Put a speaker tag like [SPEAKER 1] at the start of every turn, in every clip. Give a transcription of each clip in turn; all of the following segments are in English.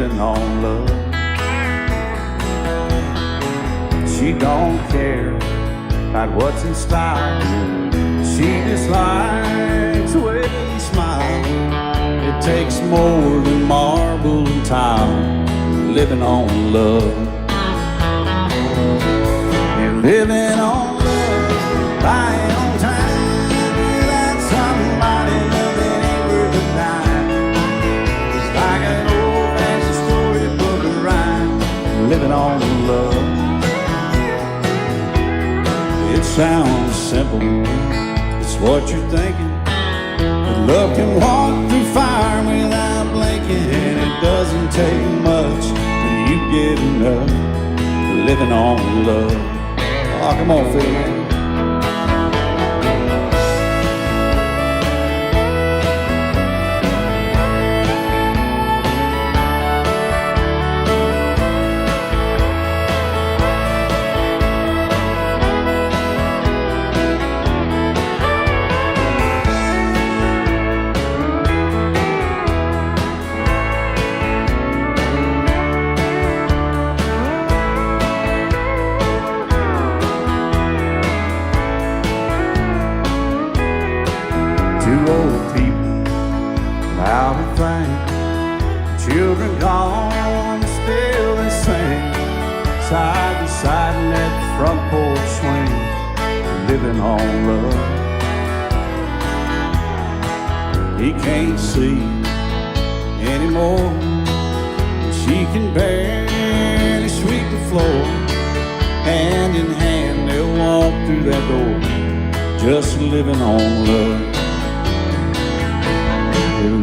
[SPEAKER 1] living on love. She don't care about what's in style. She just likes the way you smile. It takes more than marble and tile, living on love. You're living on love, buying on time. Without somebody loving ain't worth a dime. It's like an old-fashioned storybook of rhyme, living on love. It sounds simple, it's what you're thinking. But love can walk through fire without blinking. And it doesn't take much when you get enough, living on love. Oh, come on, Phil, man. Two old people without a thing, children gone, still they sing, side by side in that front porch swing, living on love. He can't see anymore, she can barely sweep the floor. Hand in hand they'll walk through that door, just living on love.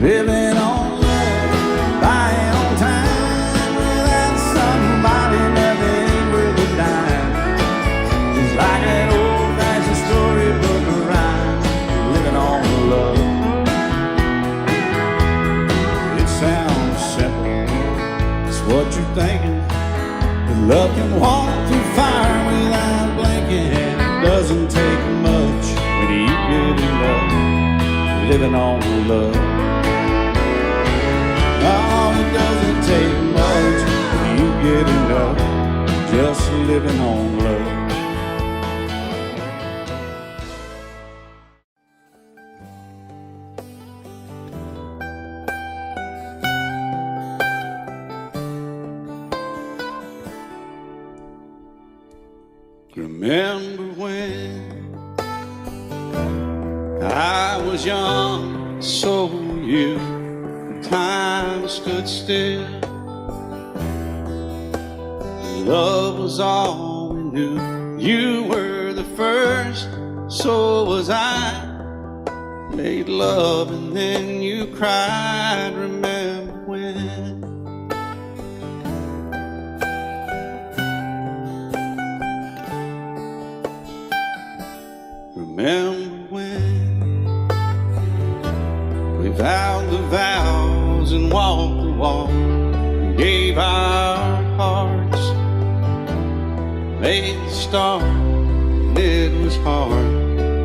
[SPEAKER 1] Living on love, buying on time. Without somebody, nothing ain't worth a dime. It's like an old-fashioned storybook of rhyme, living on love. It sounds simple, it's what you're thinking. But love can walk through fire without blinking. And it doesn't take much when you get enough, living on love. Oh, it doesn't take much when you get enough, just living on love. Remember when I was young, so were you. Time stood still. Love was all we knew. You were the first, so was I. Made love and then you cried. Remember when? Remember when we vowed the vows and walked the walk, and gave our hearts, made the start, and it was hard.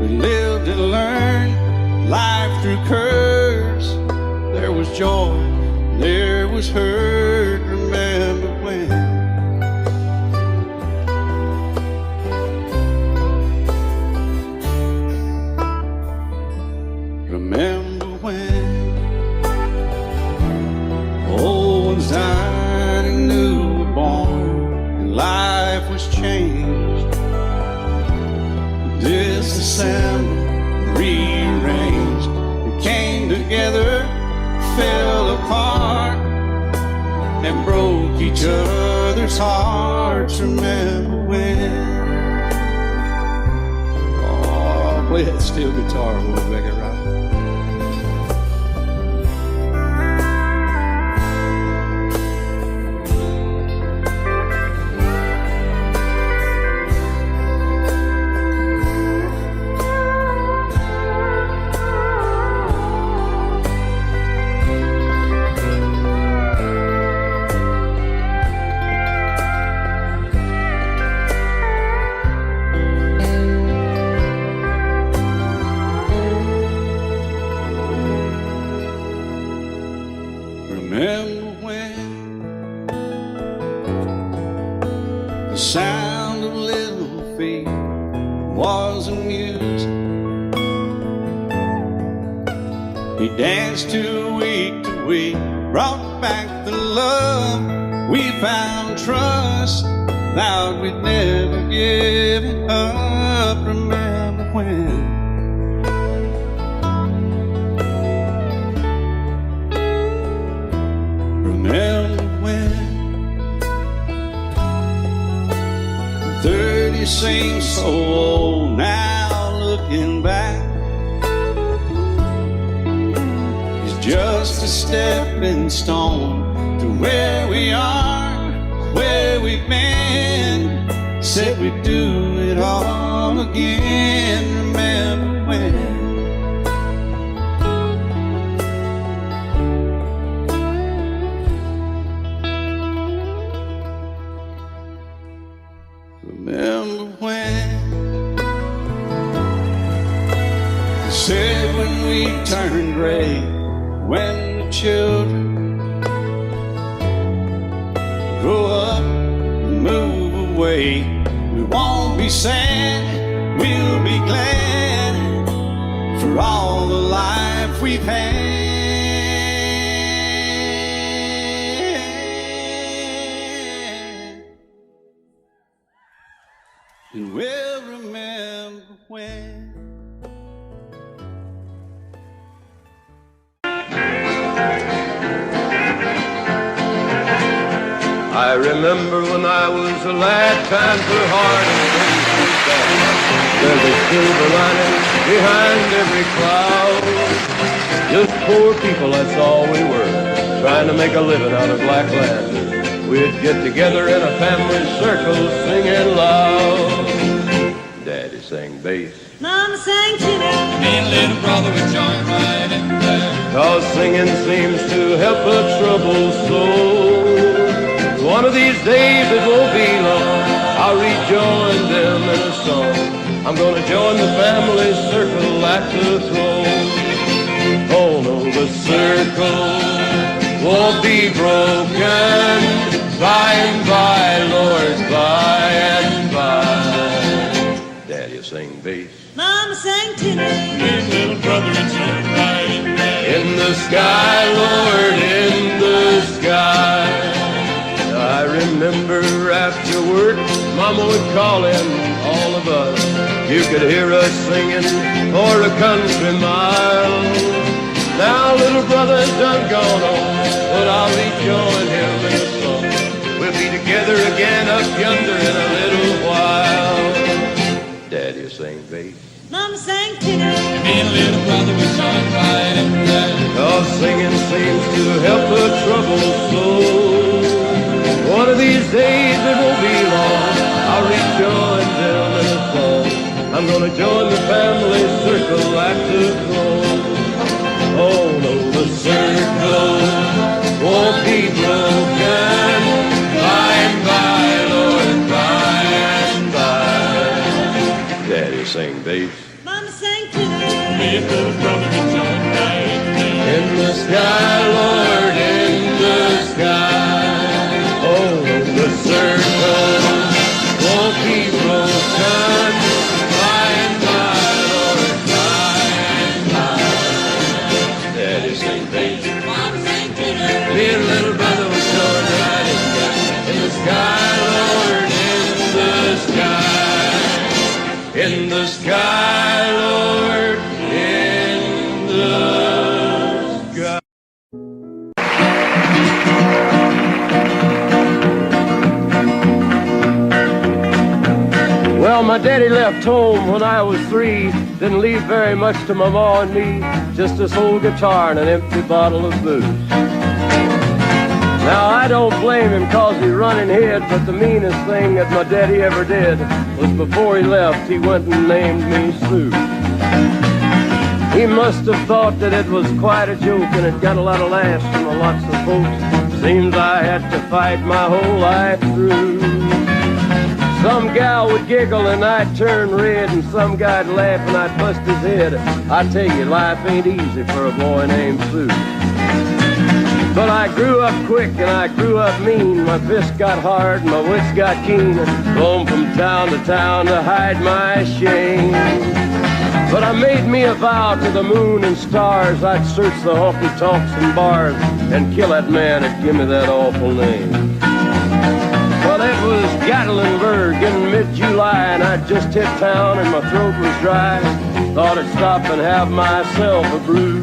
[SPEAKER 1] We lived and learned life through curves. There was joy, there was hurt. Remember when? Remember when old ones died and new were born, and life was changed, disassembled, rearranged. We came together, fell apart, and broke each other's hearts. Remember when? Oh, play that steel guitar, we'll make it right. band of little feet was amused. He danced to week, brought back the love. We found trust, vowed we'd never give it up. Remember when? Remember when? 30 seems so old now, looking back. It's just a stepping stone to where we are, where we've been. Said we'd do it all again. Remember when? Remember when? They said when we turn gray, when the children grow up and move away, we won't be sad, we'll be glad for all the life we've had. And we'll remember when.
[SPEAKER 2] I remember when I was a lad, times were hard and things were bad. There's a silver lining behind every cloud. Just poor people, that's all we were, trying to make a living out of black land. We'd get together in a family circle, singing loud. Daddy sang bass,
[SPEAKER 3] Mama sang tenor,
[SPEAKER 4] Me and little brother would join right in there.
[SPEAKER 2] 'cause singing seems to help a troubled soul. One of these days, it won't be long, I'll rejoin them in a song. I'm gonna join the family circle at the throne. Oh no, the circle won't be broken. By and by, Lord, by and by. Daddy will sing bass.
[SPEAKER 3] Mama sang tenor,
[SPEAKER 4] Me and little brother would join right in there.
[SPEAKER 2] In the sky, Lord, in the sky. I remember after work, Mama would call in all of us. You could hear us singing for a country mile. Now little brother's done gone on, but I'll rejoin him in a song. We'll be together again up yonder in a little while. Daddy will sing bass.
[SPEAKER 3] Mama sang tenor,
[SPEAKER 4] Me and little brother would join right in there.
[SPEAKER 2] 'Cause singing seems to help a troubled soul. One of these days, it won't be long, I'll rejoin them in a song. I'm gonna join the family circle at the throne. Oh no, the circle won't be broken. By and by, Lord, by and by. Daddy sing bass.
[SPEAKER 3] Mama sang tenor,
[SPEAKER 4] Me and little brother would join right in there.
[SPEAKER 2] In the sky, Lord, in the sky. Oh, the circle won't be broken. By and by, Lord, by and by. Daddy sing bass.
[SPEAKER 3] Mama sang tenor,
[SPEAKER 2] Me and little brother was joined right in there. In the sky, Lord, in the sky. In the sky, Lord, in the sky. Well, my daddy left home when I was 3. Didn't leave very much to my ma and me. Just this old guitar and an empty bottle of booze. Now, I don't blame him 'cause he running hid, but the meanest thing that my daddy ever did was before he left, he went and named me Sue. He must have thought that it was quite a joke, and it got a lot of laughs from lots of folks. Seems I had to fight my whole life through. Some gal would giggle and I'd turn red, and some guy'd laugh and I'd bust his head. I tell you, life ain't easy for a boy named Sue. But I grew up quick and I grew up mean. My fists got hard and my wits got keen. Roamed from town to town to hide my shame. But I made me a vow to the moon and stars, I'd search the honky-tonks and bars and kill that man that give me that awful name. Well, it was Gatlinburg in mid-July, and I'd just hit town and my throat was dry. Thought I'd stop and have myself a brew.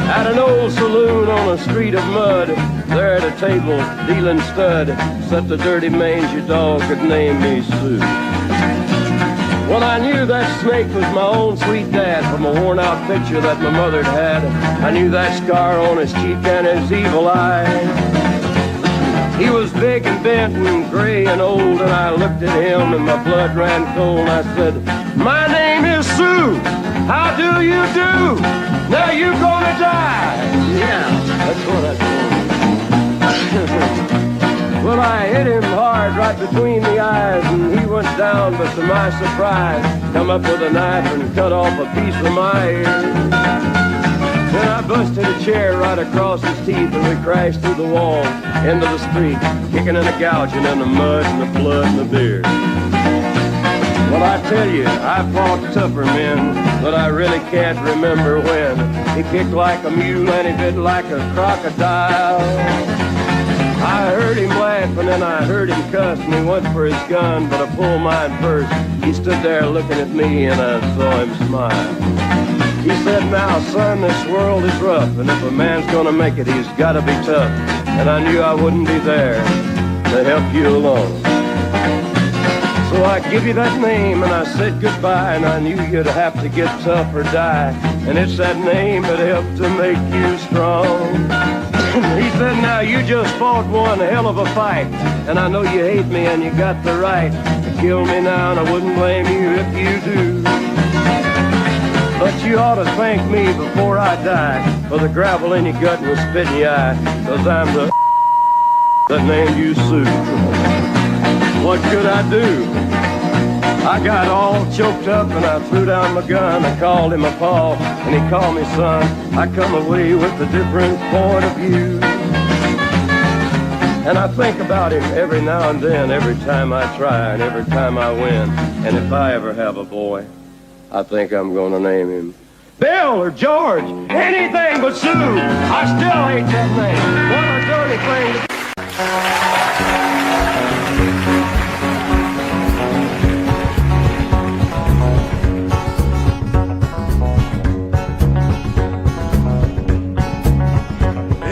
[SPEAKER 2] At an old saloon on a street of mud, there at a table, dealing stud, sat the dirty mangy dog could name me Sue. Well, I knew that snake was my own sweet dad from a worn-out picture that my mother'd had. I knew that scar on his cheek and his evil eye. He was big and bent and gray and old, and I looked at him and my blood ran cold. And I said, "My name is Sue. How do you do? Now you're gonna die." Yeah, that's what I told him. Well, I hit him hard right between the eyes, and he went down, but to my surprise, come up with a knife and cut off a piece of my ear. Then I busted a chair right across his teeth, and we crashed through the wall into the street, kicking and a gouging in the mud and the blood and the beer. Well, I tell you, I fought tougher men, but I really can't remember when. He kicked like a mule and he bit like a crocodile. I heard him laugh and then I heard him cuss, and he went for his gun, but I pulled mine first. He stood there looking at me and I saw him smile. He said, "Now, son, this world is rough, and if a man's gonna make it, he's gotta be tough." And I knew I wouldn't be there to help you along. So I give you that name and I said goodbye, and I knew you'd have to get tough or die. And it's that name that helped to make you strong. He said, "Now you just fought one hell of a fight, and I know you hate me and you got the right to kill me now, and I wouldn't blame you if you do. But you ought to thank me before I die for the gravel in your gut and the spit in your eye, 'cause I'm the that named you Sue." What could I do? I got all choked up and I threw down my gun. I called him a paw and he called me son. I come away with a different point of view. And I think about him every now and then, every time I try and every time I win. And if I ever have a boy, I think I'm gonna name him Bill or George, anything but Sue. I still hate that name. What a dirty thing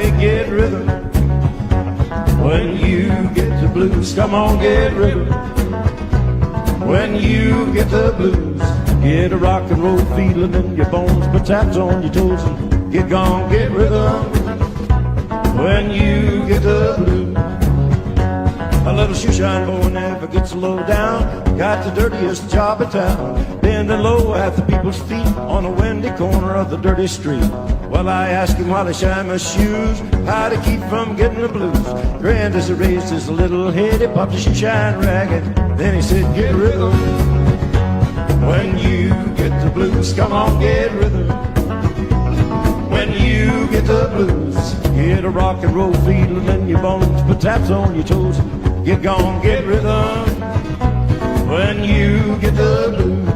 [SPEAKER 2] to
[SPEAKER 1] get rhythm. When you get the blues, come on, get rhythm. When you get the blues, get a rock and roll feeling in your bones, put taps on your toes and get gone, get rhythm. When you get the blues, a little shoeshine boy never gets low down, got the dirtiest job in town, bending low at the people's feet on a windy corner of the dirty street. Well, I asked him while he shined my shoes how to keep from getting the blues. Grinned as he raised his little head, he popped his shoeshine ragged. Then he said, "Get rhythm. When you get the blues, come on, get rhythm. When you get the blues, get a rock and roll feeling in your bones, put taps on your toes, get gone, get rhythm. When you get the blues."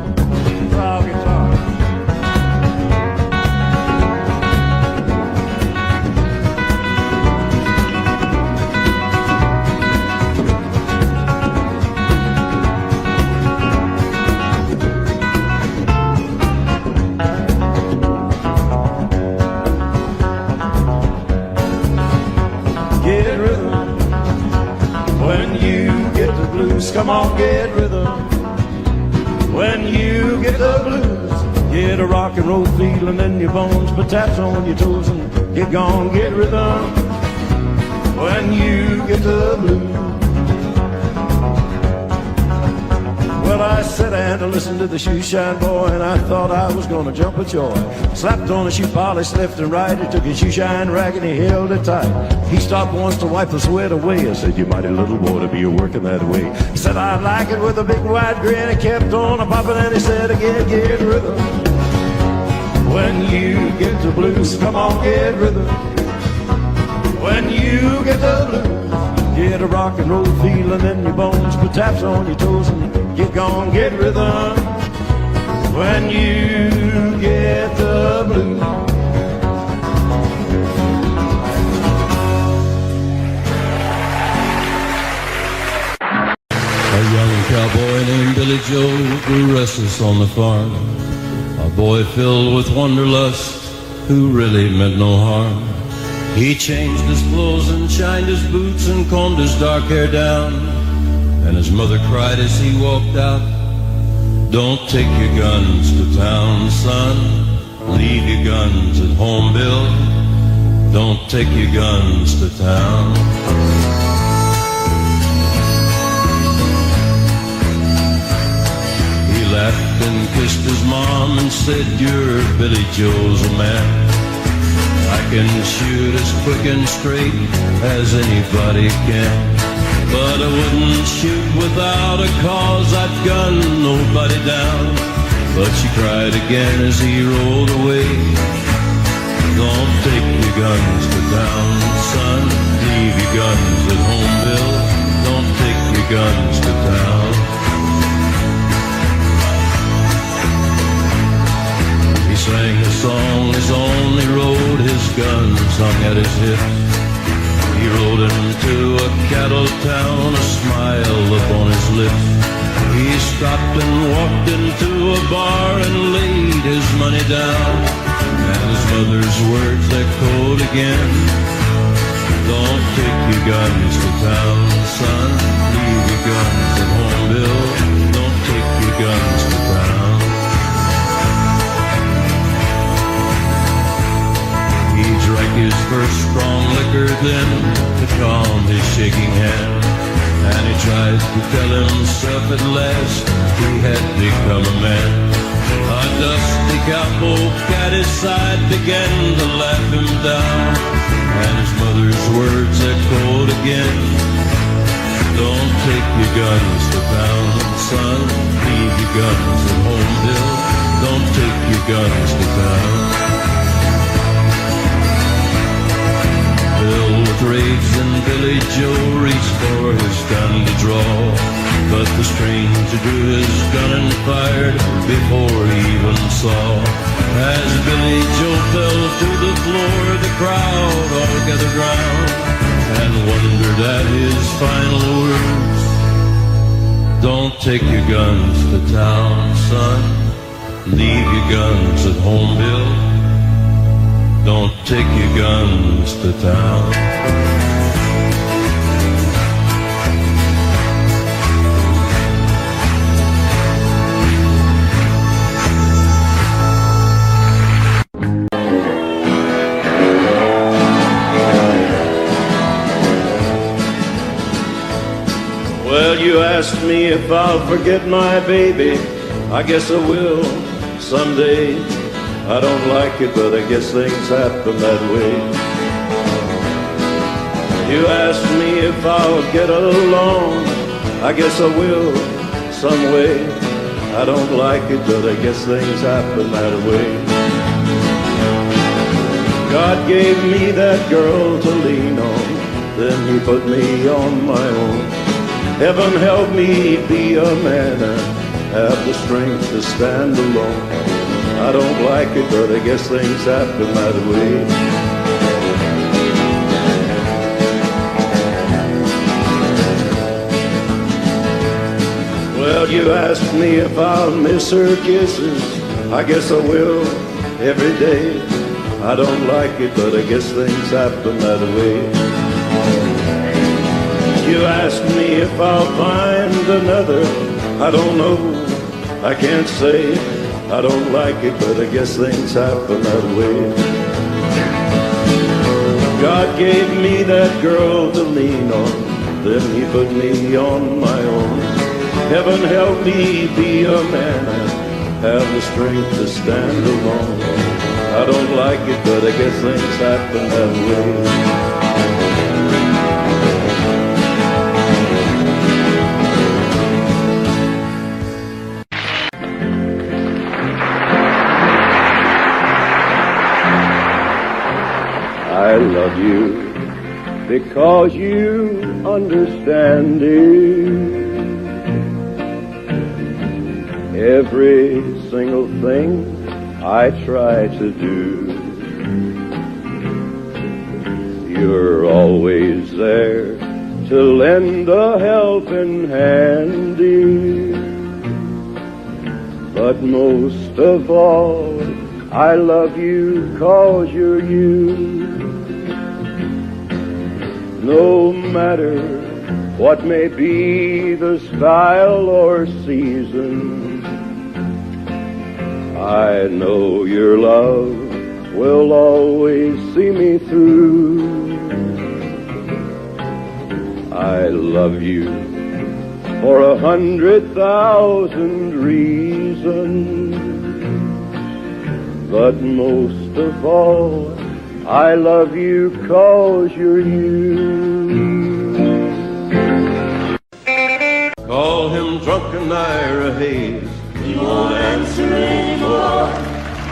[SPEAKER 1] Oh, guitar. Come on, get rhythm. When you get the blues, get a rock and roll feeling in your bones, put taps on your toes and get gone, get rhythm. When you get the blues. Well, I sat down to listen to the shoeshine boy, and I thought I was gonna jump with joy. Slapped on a shoe polish left and right, he took his shoeshine rag and he held it tight. He stopped once to wipe the sweat away. I said, "You mighty little boy to be working that way." He said, "I like it," with a big wide grin. He kept on a popping and he said again, "Get rhythm. When you get the blues, come on, get rhythm.
[SPEAKER 2] When you get the blues, get a rock and roll feeling in your bones, put taps on your toes and get gone, get rhythm. When you get the blues.
[SPEAKER 5] A young cowboy named Billy Joe grew restless on the farm. A boy filled with wanderlust who really meant no harm. He changed his clothes and shined his boots and combed his dark hair down. And his mother cried as he walked out, "Don't take your guns to town, son. Leave your guns at home, Bill. Don't take your guns to town." He laughed and kissed his mom and said, "You're Billy Joe's a man. I can shoot as quick and straight as anybody can. But I wouldn't shoot without a cause, I'd gun nobody down." But she cried again as he rolled away, "Don't take your guns to town, son. Leave your guns at home, Bill. Don't take your guns to town." He sang a song as on he rode, his guns hung at his hips. He rode into a cattle town, a smile upon his lips. He stopped and walked into a bar and laid his money down. And his mother's words echoed again, "Don't take your guns to town, son. Leave your guns at home, Bill. Don't take your guns to town." He drank his first strong liquor then to calm his shaking hand. And he tried to tell himself at last he had become a man. A dusty cowpoke at his side began to laugh him down. And his mother's words echoed again, "Don't take your guns to town, son. Leave your guns at home, Bill. Don't take your guns to town." Filled with rage and Billy Joe reached for his gun to draw. But the stranger drew his gun and fired before he even saw. As Billy Joe fell to the floor, the crowd all gathered round and wondered at his final words, "Don't take your guns to town, son. Leave your guns at home, Bill. Don't take your guns to town."
[SPEAKER 2] Well, you asked me if I'll forget my baby. I guess I will someday. I don't like it, but I guess things happen that way. You asked me if I'll get along. I guess I will some way. I don't like it, but I guess things happen that way. God gave me that girl to lean on, then he put me on my own. Heaven help me be a man and have the strength to stand alone. I don't like it, but I guess things happen that way. Well, you asked me if I'll miss her kisses. I guess I will every day. I don't like it, but I guess things happen that way. You asked me if I'll find another. I don't know, I can't say. I don't like it, but I guess things happen that way. God gave me that girl to lean on, then he put me on my own. Heaven help me be a man and have the strength to stand alone. I don't like it, but I guess things happen that way. I love you because you understand it. Every single thing I try to do, you're always there to lend a helping hand, dear. But most of all, I love you 'cause you're you. No matter what may be the style or season, I know your love will always see me through. I love you for 100,000 reasons, but most of all, I love you 'cause you're you.
[SPEAKER 5] Call him drunken Ira Hayes, he won't answer anymore.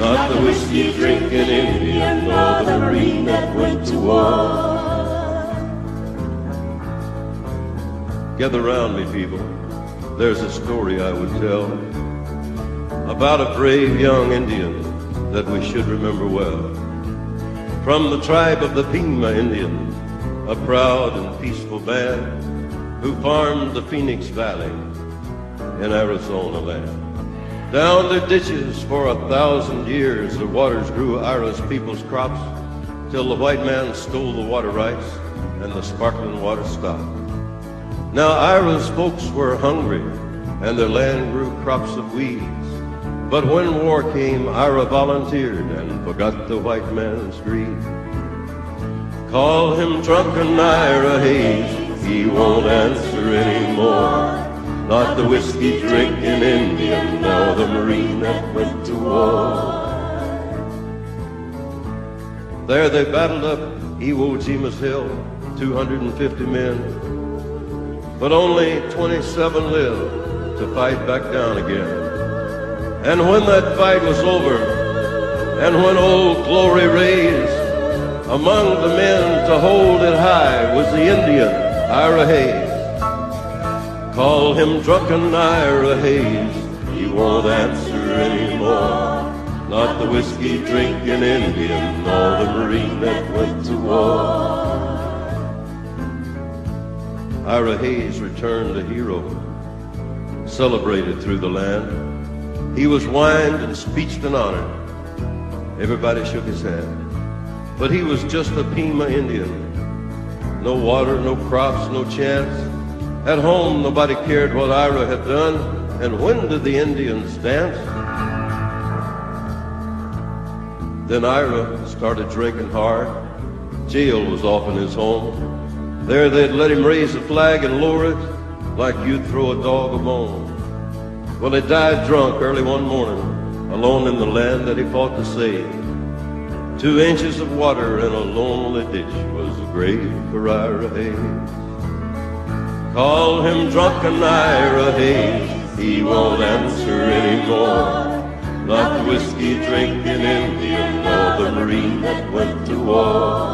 [SPEAKER 5] Not the whiskey drinking Indian, nor the Marine that went to war. Gather round me, people. There's a story I would tell about a brave young Indian that we should remember well. From the tribe of the Pima Indian, a proud and peaceful band who farmed the Phoenix Valley in Arizona land. Down their ditches for 1,000 years, the waters grew Ira's people's crops till the white man stole the water rights and the sparkling water stopped. Now Ira's folks were hungry and their land grew crops of weeds. But when war came, Ira volunteered and forgot the white man's greed. Call him drunken Ira Hayes, he won't answer anymore. Not the whiskey drinking Indian, nor the Marine that went to war. There they battled up Iwo Jima's hill, 250 men, but only 27 lived to fight back down again. And when that fight was over, and when old glory raised, among the men to hold it high was the Indian, Ira Hayes. Call him drunken Ira Hayes, he won't answer anymore. Not the whiskey drinking Indian, nor the Marine that went to war. Ira Hayes returned a hero, celebrated through the land. He was wined and speeched and honored. Everybody shook his hand. But he was just a Pima Indian. No water, no crops, no chance. At home, nobody cared what Ira had done. And when did the Indians dance? Then Ira started drinking hard. Jail was often his home. There they'd let him raise a flag and lower it like you'd throw a dog a bone. Well, he died drunk early one morning, alone in the land that he fought to save. 2 inches of water in a lonely ditch was a grave for Ira Hayes. Call him drunken Ira Hayes, he won't answer anymore. Not the whiskey drinking Indian, nor the Marine that went to war.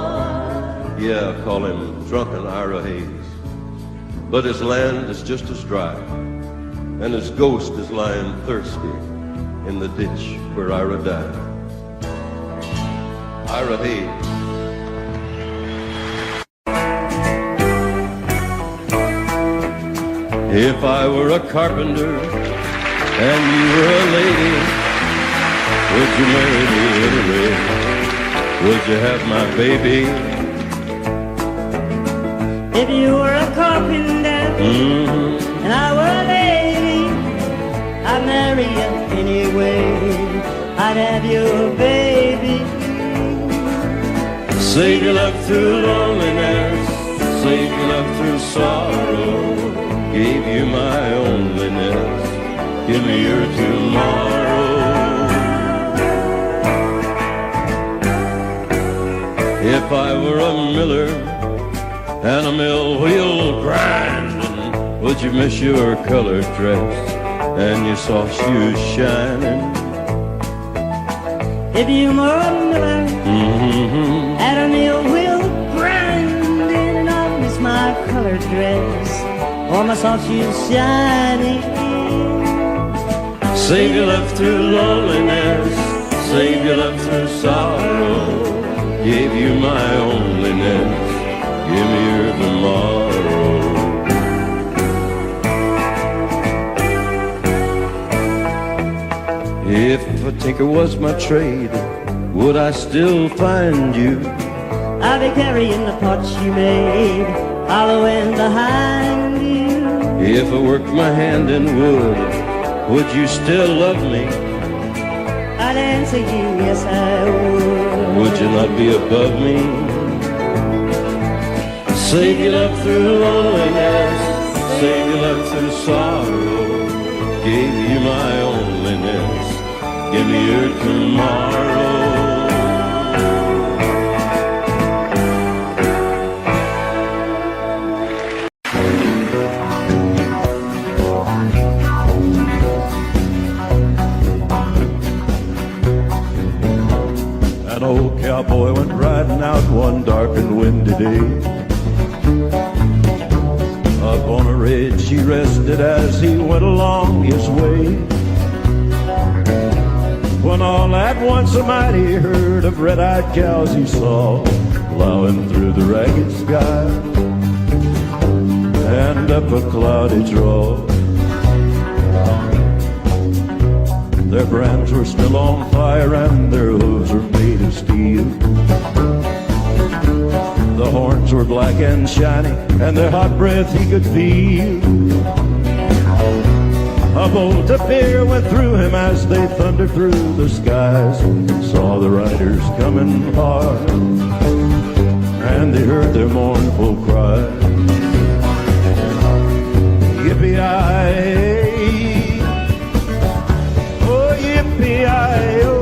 [SPEAKER 5] Yeah, call him drunken Ira Hayes, but his land is just as dry, and his ghost is lying thirsty in the ditch where Ira died. Ira Hayes. If I were a carpenter and you were a lady, would you marry me anyway? Would you have my baby?
[SPEAKER 3] If you were a carpenter and I were a lady, I'd marry you anyway. I'd have your baby.
[SPEAKER 5] Save your love through loneliness, save your love through sorrow. Gave you my onlyness, give me your tomorrow. If I were a miller and a mill wheel grinding, would you miss your colored dress and your soft shoes shining?
[SPEAKER 3] If you were a miller and a mill wheel grinding, colored dress or my soft shoes shining.
[SPEAKER 2] Save your love through loneliness, save your love through sorrow. Gave you my onlyness, give me your tomorrow. If a tinker was my trade, would I still find you?
[SPEAKER 3] I'll be carrying the pots you made, hollowing behind you.
[SPEAKER 2] If I worked my hand in wood, would you still love me?
[SPEAKER 3] I'd answer you, yes I would.
[SPEAKER 2] Would you not be above me? Save your love through loneliness, save your love through sorrow. Gave you my onlyness, give me your tomorrow.
[SPEAKER 5] An old cowboy went riding out one dark and windy day. Up on a ridge he rested as he went along his way, when all at once a mighty herd of red-eyed cows he saw plowing through the ragged sky and up a cloudy draw. Their brands were still on fire and their hooves were made of steel. The horns were black and shiny and their hot breath he could feel. A bolt of fear went through him as they thundered through the skies. Saw the riders coming hard and they heard their mournful cry. Yippee-yi-yi, oh yippee-yi-oh.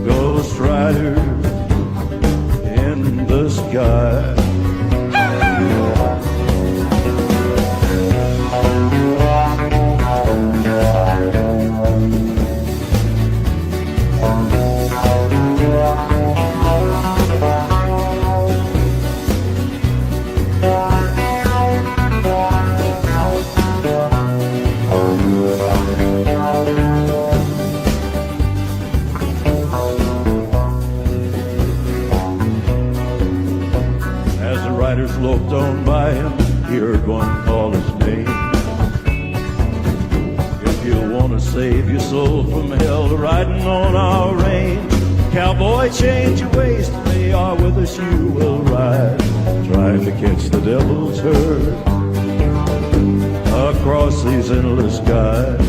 [SPEAKER 5] Ghost riders in the sky. Loped on by him, he heard one call his name. If you want to save your soul from hell, riding on our range, cowboy, change your ways, they are with us, you will ride, trying to catch the devil's herd across these endless skies.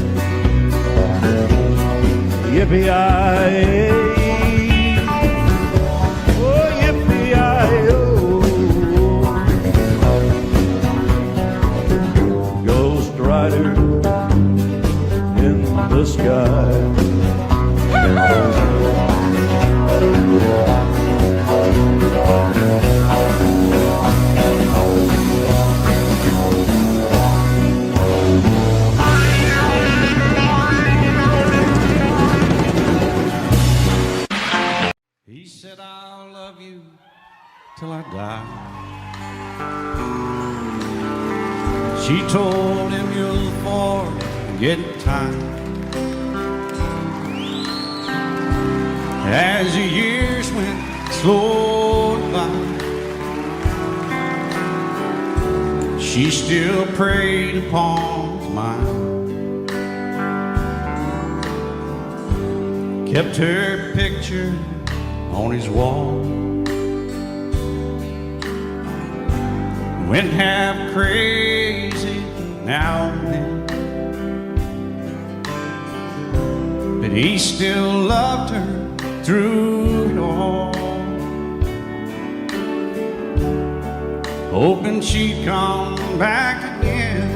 [SPEAKER 5] Yippee-yi-yi, oh yippee-yi-yo. Rider in the sky.
[SPEAKER 1] He said, I'll love you till I die. She told him, you'll forget time. As the years went slowly by, she still preyed upon his mind, kept her picture on his wall, went half crazy now and then, but he still loved her through it all, hoping she'd come back again.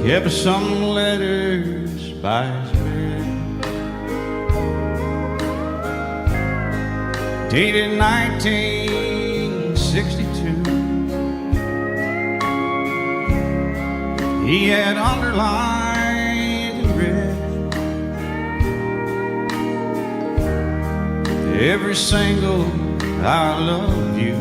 [SPEAKER 1] Kept some letters by his bed, dated 1962. He had underlined in red every single I love you.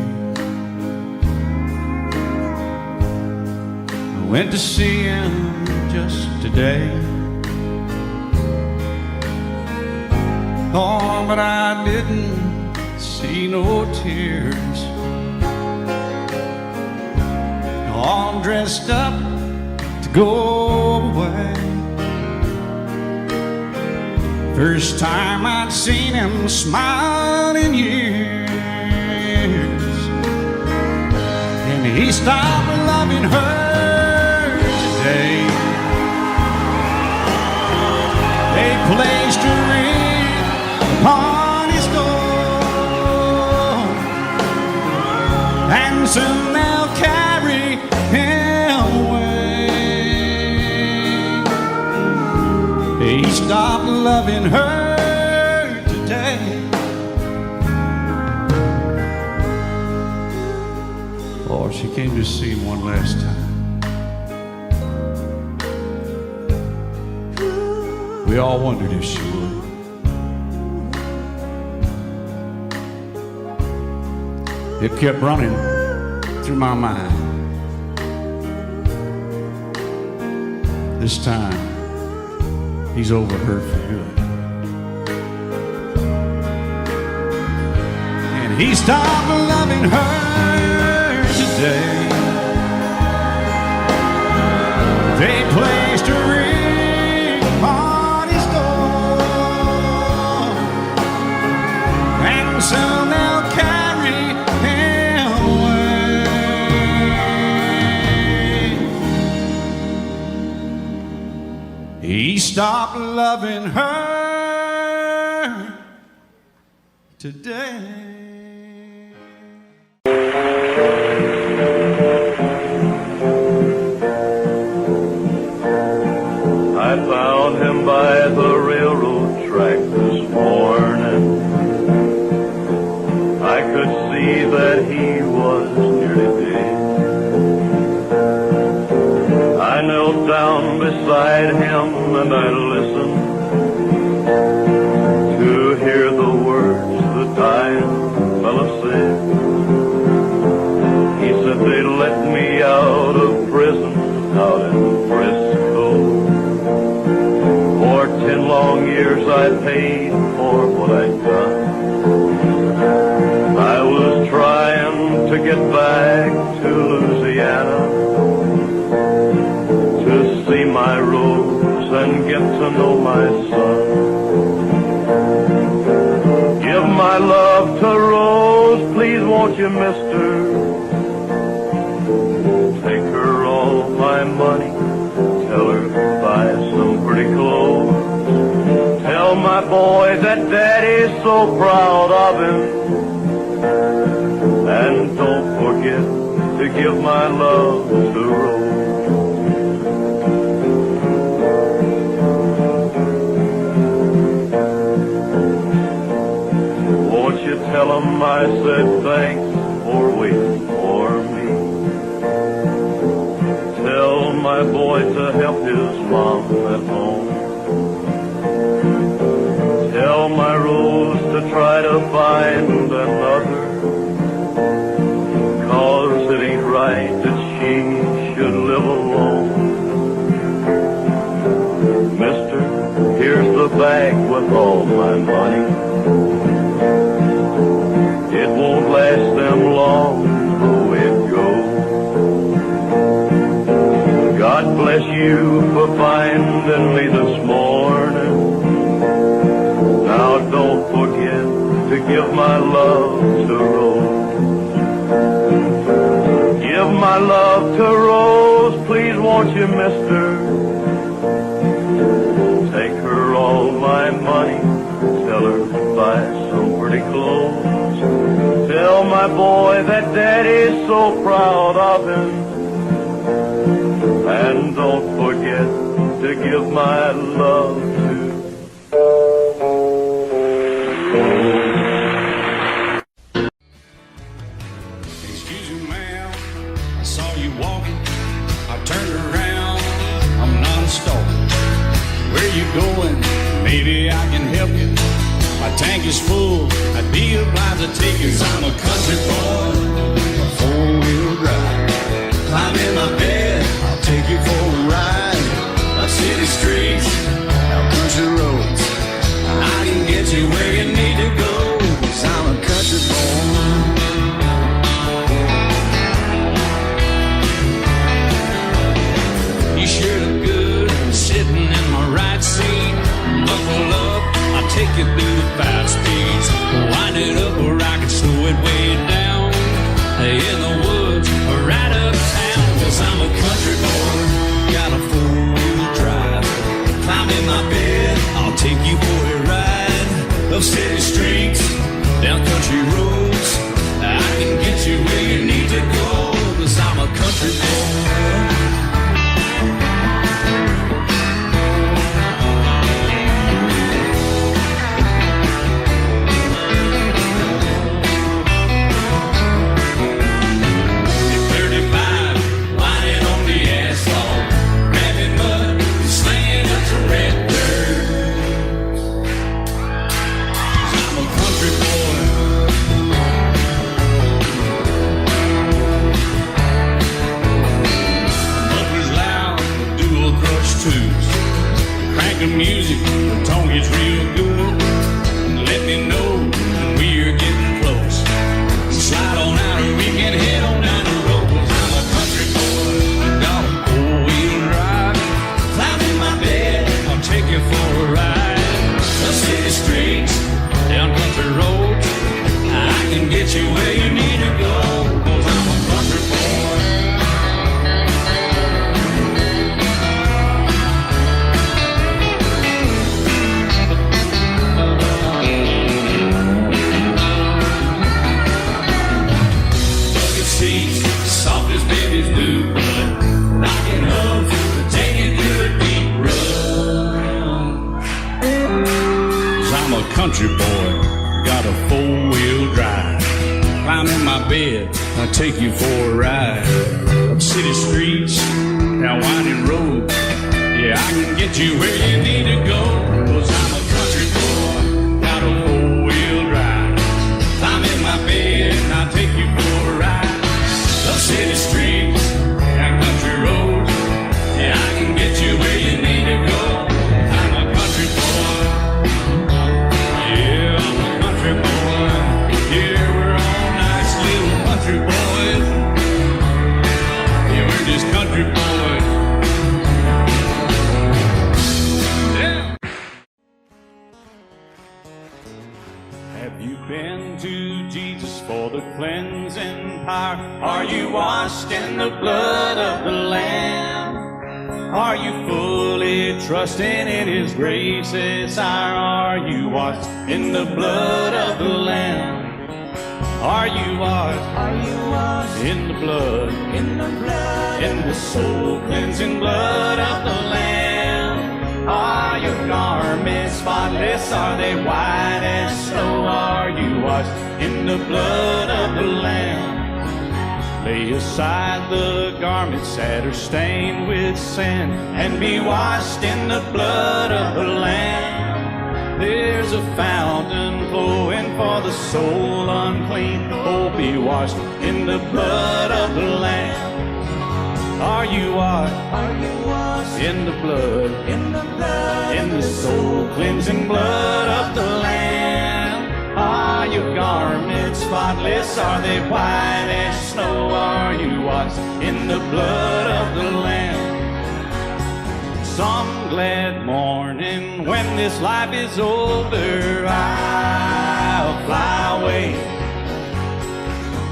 [SPEAKER 1] I went to see him just today. Oh, but I didn't see no tears. All dressed up to go away. First time I'd seen him smile in years. And he stopped loving her today. They placed a ring upon his door, and soon they'll carry him away. He stopped loving her today. Oh, she came to see him one last time. We all wondered if she would. It kept running through my mind. This time, he's over her for good. And he stopped loving her today. They placed a ring on his door, and soon they'll carry him away. He stopped loving her today.
[SPEAKER 2] I found him by the railroad track this morning. I could see that he was nearly dead. I knelt down beside him and I listened to hear the words the dying fella said. He said they let me out of prison out in Frisco. For 10 long years I paid for what I'd done. I was trying to get back to Louisiana to see my Rose and get to know my son. Give my love to Rose, please won't you, mister? Take her all my money, tell her buy some pretty clothes. Tell my boy that Daddy's so proud of him. And don't forget to give my love to Rose. Won't you tell him I said thanks for waiting for me? Tell my boy to help his mom at home. Tell my Rose to try to find another, 'cause it ain't right that she should live alone. Mister, here's the bag with all my money. It won't last them long the way it goes. God bless you for finding me this morning. Now don't forget to give my love to Rose. Give my love to Rose, please won't you, mister? Take her all my money, tell her buy some pretty clothes. Tell my boy that Daddy's so proud of him. And don't forget to give my love to
[SPEAKER 1] Excuse me, ma'am, I saw you walking. I turned around, I'm not a stalker. Where you going? Maybe I can help you. my tank is full, I'd be obliged to take you. 'Cause I'm a country boy, a four-wheel drive. Climb in my bed, I'll take you for a ride. Up city streets, out country roads, I can get you where you need to go. 'Cause I'm a country boy. You sure look good sitting in my right seat. Buckle up, I'll take you through the fast speeds. Wind it up where I can slow it way down. In the woods or right uptown. 'Cause I'm a country boy, got a four-wheel drive. Climb in my bed, I'll take you for a ride. Up city streets, down country roads, I can get you where you need to go. 'Cause I'm a country boy. Crank the music, the tone gets real good. Let me know when we're getting close. Slide on out and we can head on down the road. 'Cause I'm a country boy, got a four-wheel drive. Climb in my bed, I'll take you for a ride. Up city streets, down country roads, I can get you where you need to go. 'Cause I'm a country boy. Soft as babies do, but knocking up, taking good deep run. 'Cause I'm a country boy, got a four-wheel drive. Climb in my bed, I'll take you for a ride. Up city streets, down winding roads, yeah, I can get you where you need to go. 'Cause I'm a country boy, got a four-wheel drive. Climb in my bed, and I'll take you for a ride. Up city streets, down country roads, yeah, I can get you where you need to go. I'm a country boy, yeah, I'm a country boy. Yeah, we're all nice little country boys. Yeah, we're just country boys. Yeah. Have you been to Jesus for the cleansing power? Are you washed in the blood of the Lamb? Are you fully trusting in His grace's hour? Are you washed in the blood of the Lamb? Are you washed? Are you washed in the blood? In the blood? In the soul cleansing blood of the Lamb? Are your garments spotless? Are they white as snow? Are you washed in the blood of the Lamb? Lay aside the garments that are stained with sin and be washed in the blood of the Lamb. There's a fountain flowing for the soul unclean. Oh, be washed in the blood of the Lamb. Are you washed? Are you washed in the blood? In the blood? In the soul cleansing blood of the Lamb. Are your garments spotless? Are they white as snow? Are you washed in the blood of the Lamb? Some glad morning when this life is over, I'll fly away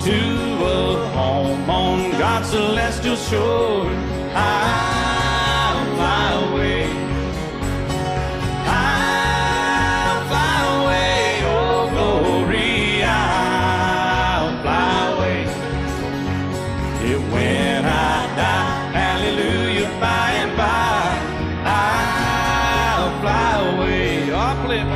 [SPEAKER 1] to a home on God's celestial shore. I'll fly away. I'll fly away, oh glory, I'll fly away. Yeah, when I die, hallelujah, by and by, I'll fly away. I'll play it.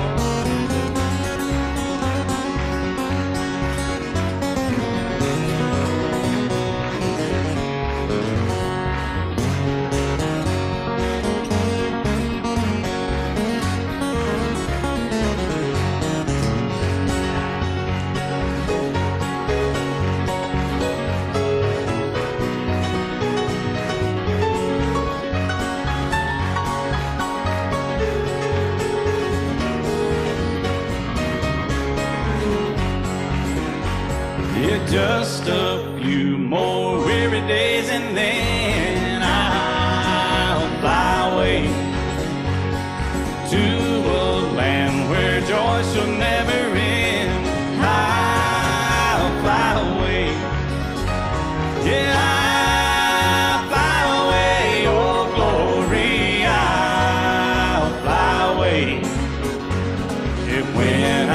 [SPEAKER 1] Yeah, I'll fly away, oh glory, I'll fly away. And when I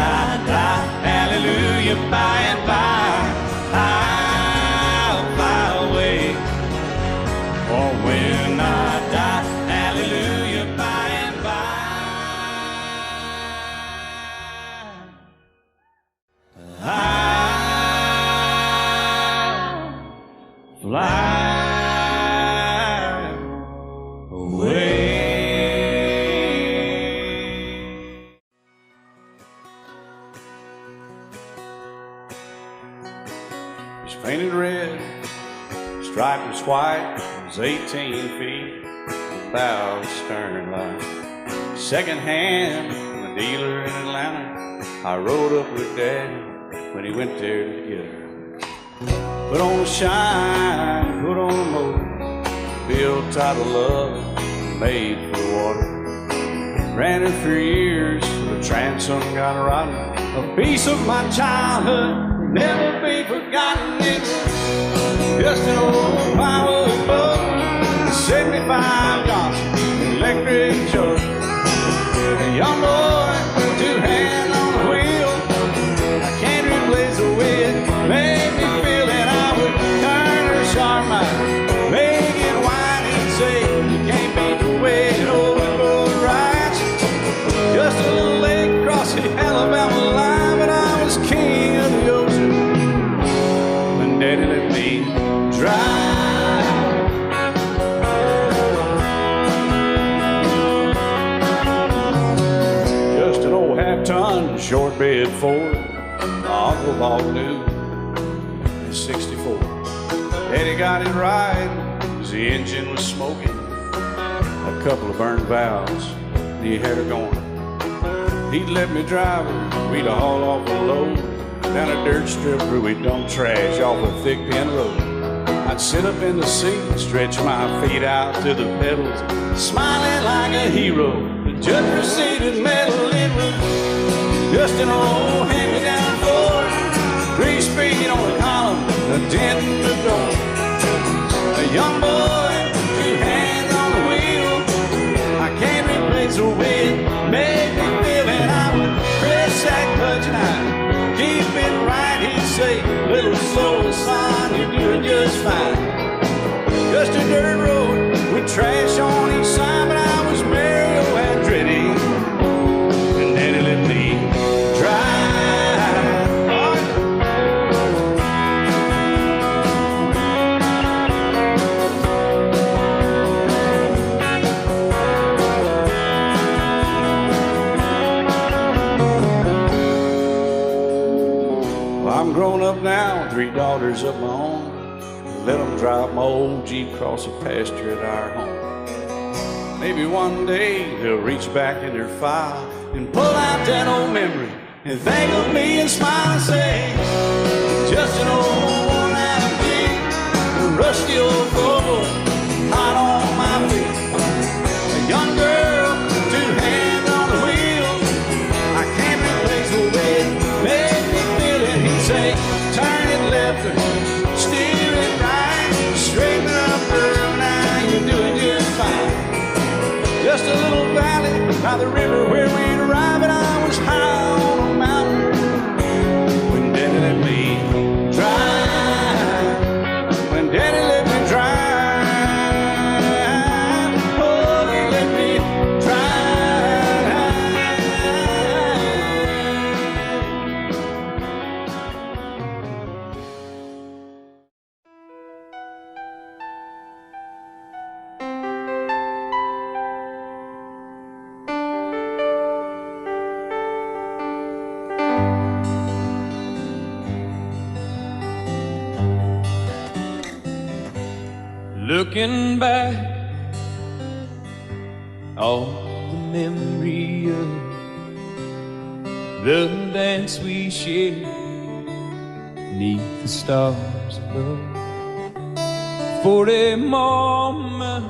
[SPEAKER 1] die, hallelujah, by and by, I'll fly away. Or when I die, hallelujah, by and by, I'll fly away. It's painted red, striped was white, it was 18 feet, about the stern line. Second hand from a dealer in Atlanta, I rode up with Daddy when he went there to get her. Put on a shine, put on a motor, built out of love, made for the water. Ran her for years, the transom got rotten. A piece of my childhood will never be forgotten. It was just an old firewood boat, 75 Johnson electric truck. A young boy, two hands on the wheel. I can't replace the way it made me feel that I would turn her sharp mind, make it wide and say, you can't beat the way an old boat rides. Just a little lake across the Alabama line, but I was king of the ocean when Daddy let me drive. Just an old half-ton short bed Ford, my uncle bought new in '64. Daddy got it right, cause the engine was smoking, a couple of burned valves, and he had her going. He'd let me drive her, we'd haul off a load down a dirt strip where we'd dump trash off a thick pin road. I'd sit up in the seat, stretch my feet out to the pedals, smiling like a hero. The judge proceeded metal, it was just an old hand-me-down Ford, 3-speed on the column, a dent in the door. A young boy, two hands on the wheel, I can't replace the way it made me feel. And I would press that clutch and I'd keep it right. He'd say, little slower, son, you're doing just fine. Just a dirt road with trash on each side, but I was Mario Andretti, and Daddy let me drive. I'm grown up now, 3 daughters of my own. Let them drive my old Jeep across the pasture at our home. Maybe one day they'll reach back in their file and pull out that old memory and think of me and smile and say, just an old worn-out Jeep, a rusty old Volvo, hot on my feet. A young girl, 2 hands on the wheel, I can't replace the way it made me feel. And he'd say, turn it left or steer it right, straighten up, girl, now you're doing just fine. Just a little valley by the river where we'd arrive, and I was high on a mountain when Daddy let me drive. When Daddy let me drive, oh, he let me drive.
[SPEAKER 4] Looking back, all the memory of the dance we shared neath the stars above. For a moment,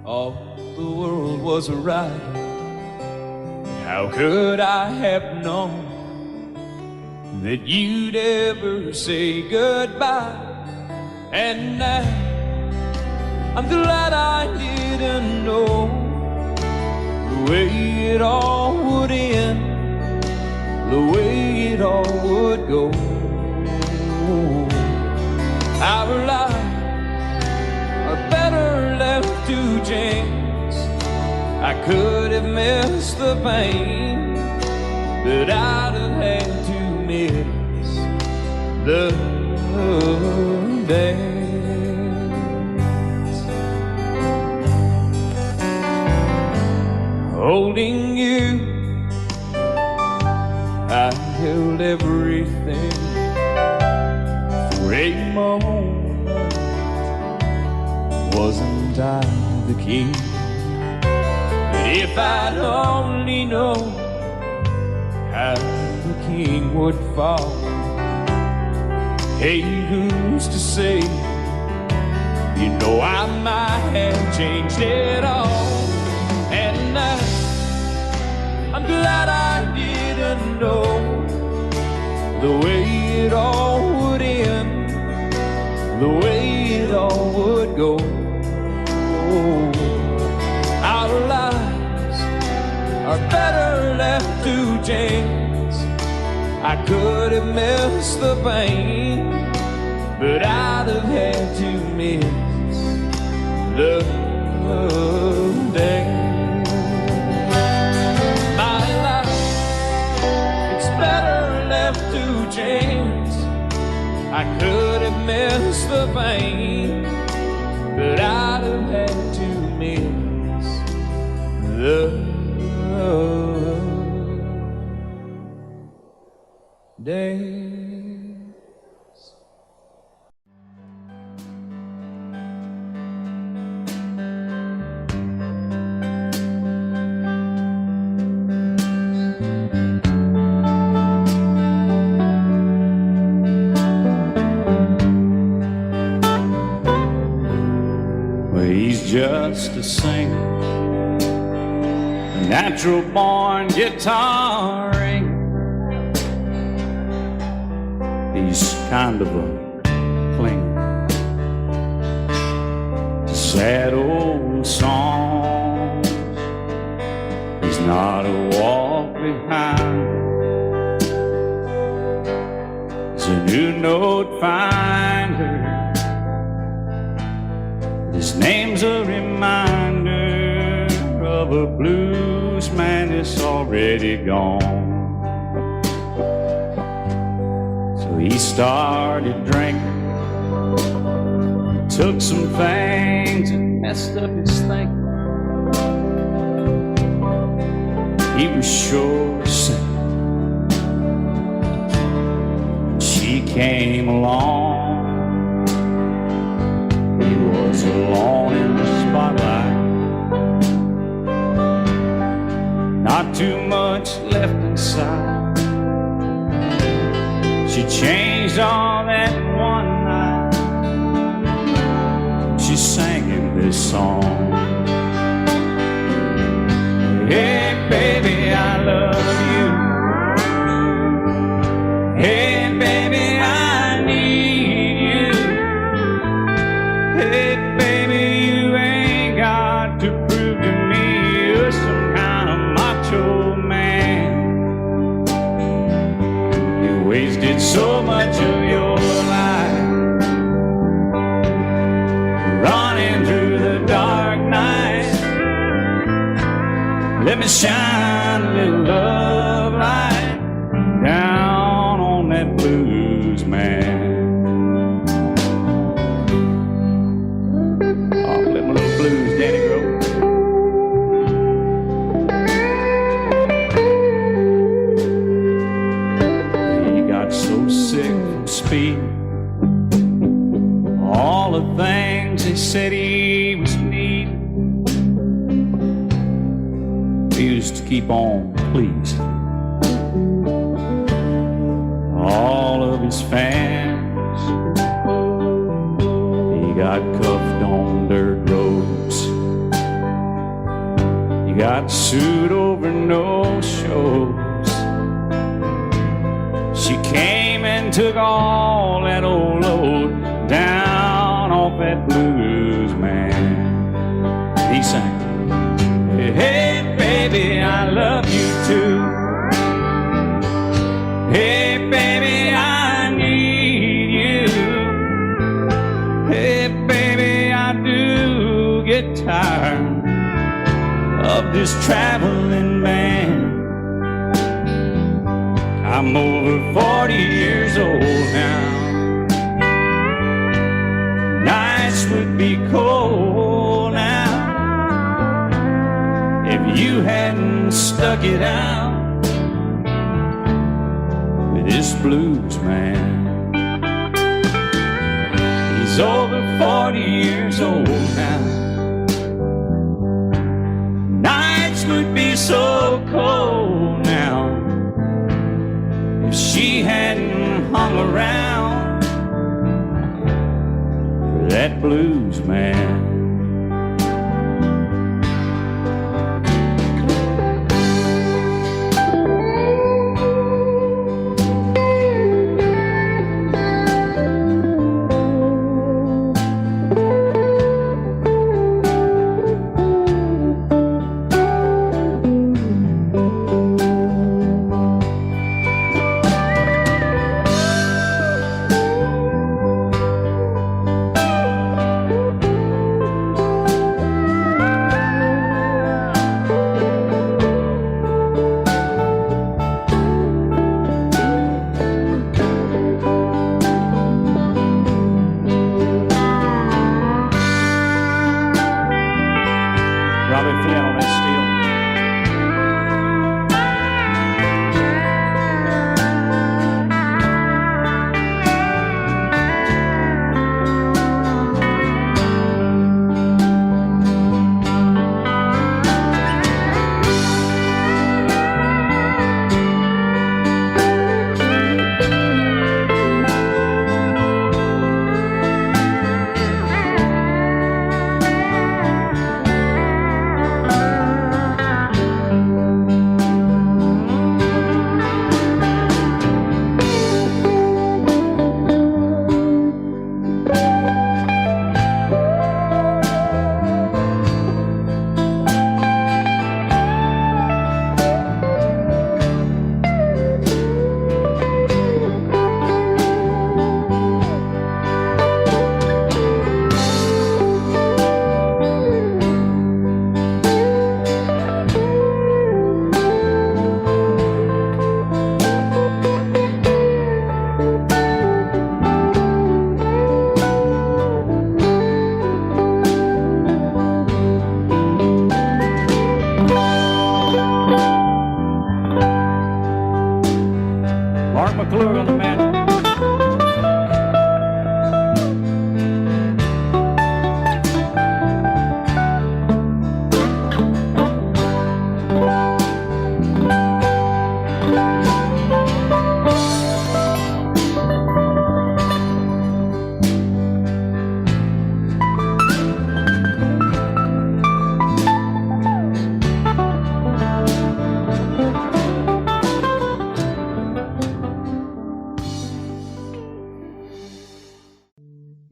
[SPEAKER 4] all the world was right. How could I have known that you'd ever say goodbye? And now I'm glad I didn't know the way it all would end, the way it all would go. Our lives are better left to chance. I could have missed the pain, but I'd have had to miss the dance. Holding you, I held everything for a moment. Wasn't I the king? But if I'd only known how the king would fall, hey, who's to say? You know I might have changed it all. And now I'm glad I didn't know the way it all would end, the way it all would go. Our lives are better left to chance. I could have missed the pain, but I'd have had to miss the day. My life, it's better left to chance. I could have missed the pain, but I'd have had to miss the days.
[SPEAKER 1] Well, he's just a singer, natural born guitaring. He's kind of a clinger to sad old songs. He's not a walk behind. He's a new note finder. His name's a reminder of a blues man that's already gone. So he started drinking, took some things and messed up his thinking. He was sure sick. She came along. He was alone in the spotlight. Not too much left inside. She changed all that one night. She sang him this song. Hey baby, I love you. Hey baby, I need you. Hey baby, you ain't got to prove to me you're some kind of macho man. You wasted so much of your life running through the dark night. Let me shine a little love light down on that blues man. Oh, let my little blues daddy grow. He got so sick from speed. All the things they said he was needing. He used to keep on pleasing all of his fans. He got cuffed on dirt roads. He got sued over no shows. She came and took all that old load down get tired of this traveling man. I'm over 40 years old now. Nights would be cold now if you hadn't stuck it out with this blues man. He's over 40 years old now. Nights would be so cold now if she hadn't hung around for that blues man.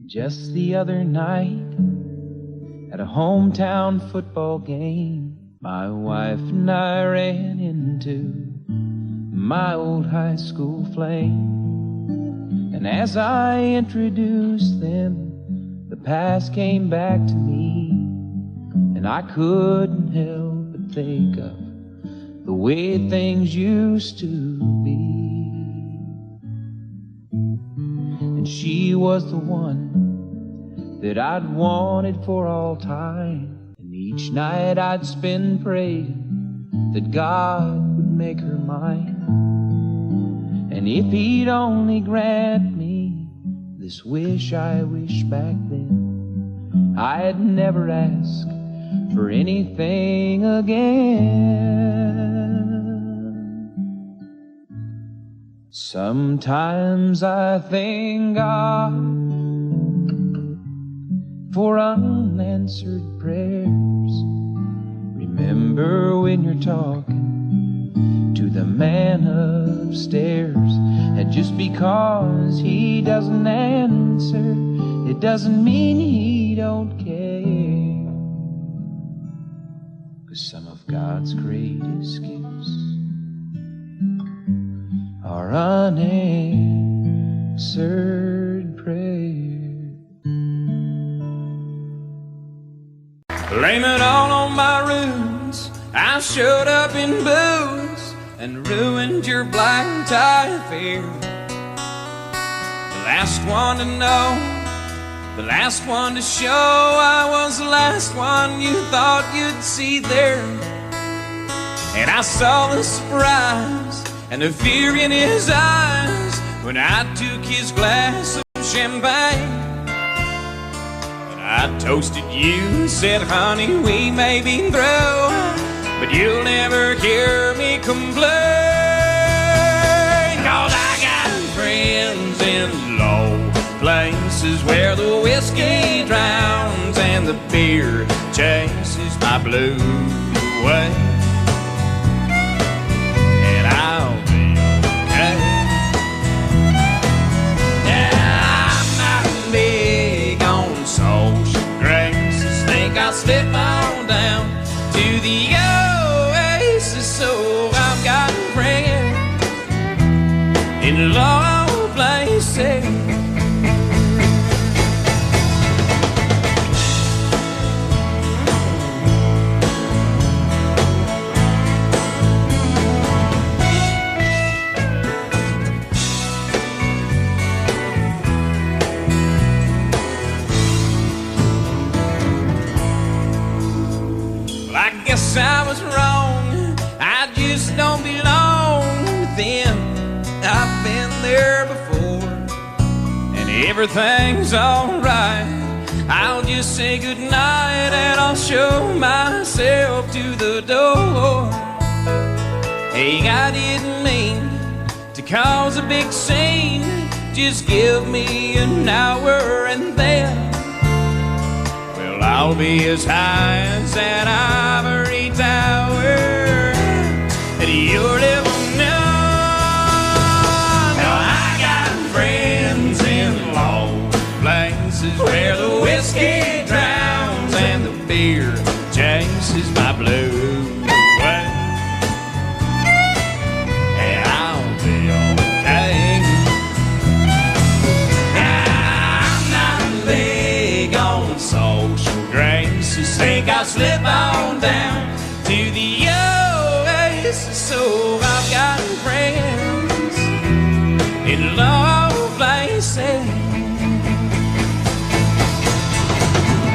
[SPEAKER 6] Just the other night, at a hometown football game, my wife and I ran into my old high school flame. And as I introduced them, the past came back to me, and I couldn't help but think of the way things used to be. And she was the one that I'd wanted for all time. And each night I'd spend praying that God would make her mine. And if he'd only grant me this wish I wished back then, I'd never ask for anything again. Sometimes I thank God for unanswered prayers. Remember when you're talking to the man upstairs, and just because he doesn't answer, it doesn't mean he don't care. 'Cause some of God's greatest gifts are unanswered prayers.
[SPEAKER 4] Blame it all on my roots. I showed up in booze and ruined your black tie affair. The last one to know, the last one to show, I was the last one you thought you'd see there. And I saw the surprise and the fear in his eyes when I took his glass of champagne. And I toasted you and said, honey, we may be through, but you'll never hear me complain. 'Cause I got friends in low places where the whiskey drowns and the beer chases my blues away. And I'll be okay. Yeah, I'm not big on social graces. Think I'll slip on down to the oasis. So I've got friends in low places. Guess I was wrong, I just don't belong with them. I've been there before, and everything's alright. I'll just say goodnight and I'll show myself to the door. Hey, I didn't mean to cause a big scene. Just give me an hour and then I'll be as high as that ivory tower that you're living on. Now I got friends in low places where the whiskey drowns and the beer chases my blues away. And I'll be okay. I'm not big on social graces. Think I'll slip on down to the oasis. So I've got friends in low places.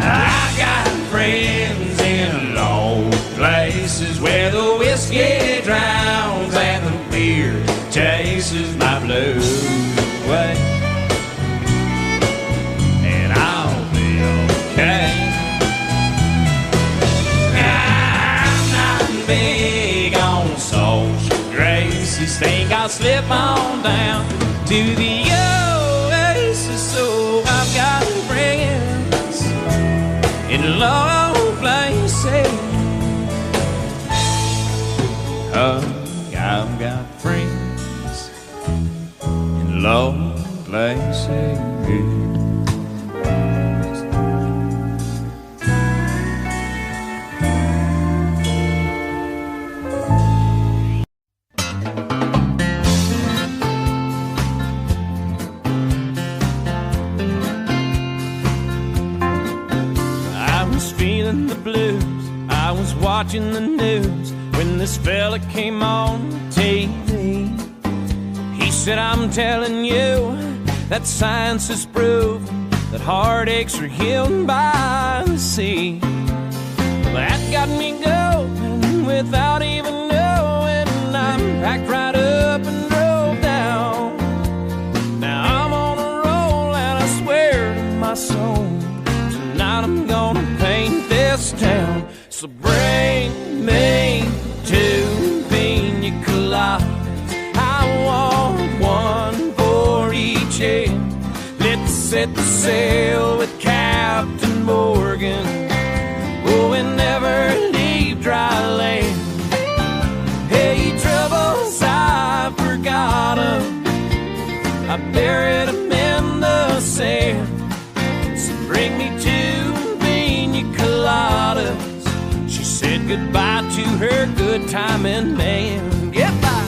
[SPEAKER 4] I've got friends in low places where the whiskey drowns and the beer chases my blues away. And I'll be okay. Big on social graces. Think I'll slip on down to the oasis. So I've got friends in low places. I've got friends in low places. Watching the news when this fella came on TV. He said, I'm telling you that science has proven that heartaches are healed by the sea. Well, that got me going without even knowing. I'm packed right up and drove down. Now I'm on a roll and I swear to my soul, tonight I'm gonna paint this town. So bring me two pina coladas. I want one for each end. Let's set the sail with Captain Morgan. Oh, and never leave dry land. Hey, troubles, I forgot 'em. I buried 'em in the sand. So bring me two pina coladas. Said goodbye to her good-timing man. Goodbye.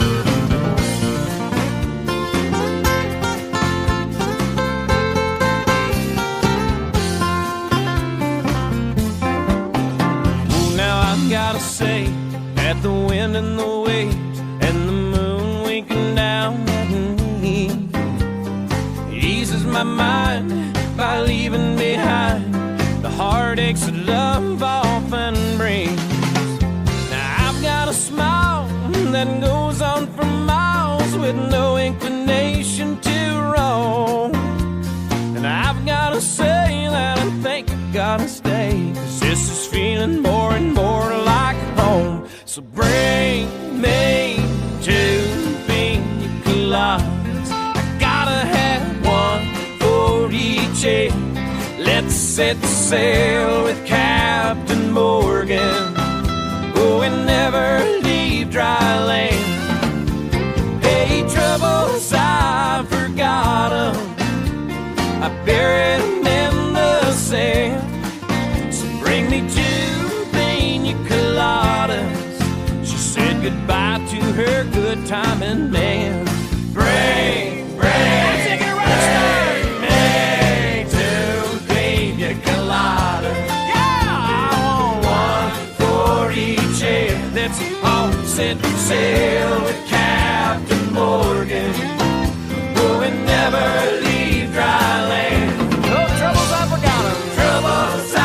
[SPEAKER 4] at the wind and the waves and the moon winking down at me. Eases my mind by leaving behind the heartaches that love often brings. Now I've got a smile that goes on for miles with no inclination to roam. And I've gotta say that I think I gotta stay, 'cause this is feeling more and more like home. So bring me to Pina Coladas. I gotta have one for each head. Let's set sail with Captain Morgan. Oh, and never leave dry land. Hey, troubles, I forgot 'em. I buried them in the sand. So bring me to Pina Coladas. She said goodbye to her good timing man. Bring me to Pina Coladas. Yeah, I want one for each head. Let's all set sail with Captain Morgan. Oh, and never leave dry land. No troubles, I forgot 'em. Troubles, I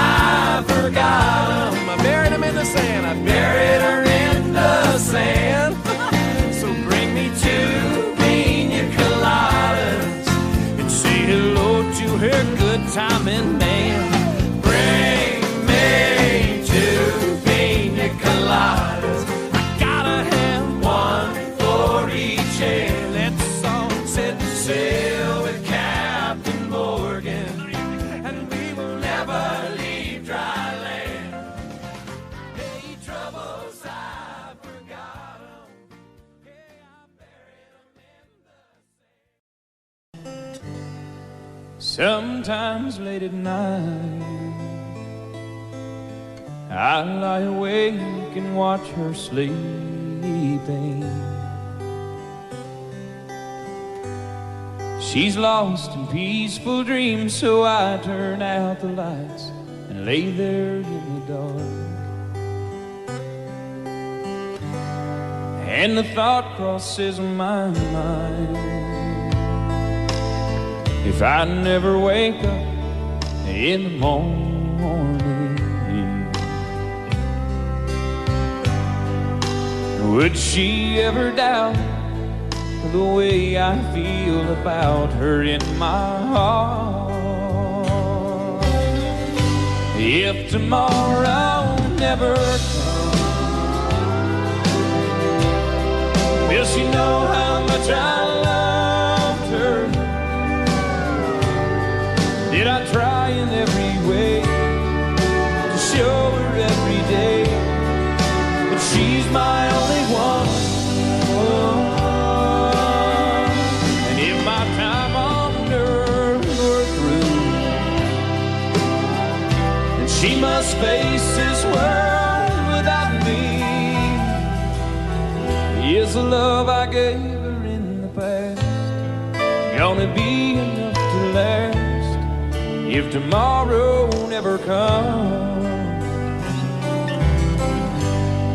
[SPEAKER 4] forgot 'em. I buried them in the sand. I buried her in the sand. So bring me to Pina Coladas and say hello to her good timing man. Bring me to Pina Coladas. I gotta have one for each head. Let's all set sail with Captain Morgan, and we will never leave dry land. Hey, troubles, I forgot 'em. Yeah, I buried 'em in the sand. Sometimes late at night, I lie awake and watch her sleeping. She's lost in peaceful dreams, so I turn out the lights and lay there in the dark. And the thought crosses my mind, if I never wake up in the morning, would she ever doubt the way I feel about her in my heart? If tomorrow never comes, will she know how much I loved her? Did I try in every way to show her every day that she's my only one? Oh. She must face this world without me. Is the love I gave her in the past gonna be enough to last if tomorrow never comes?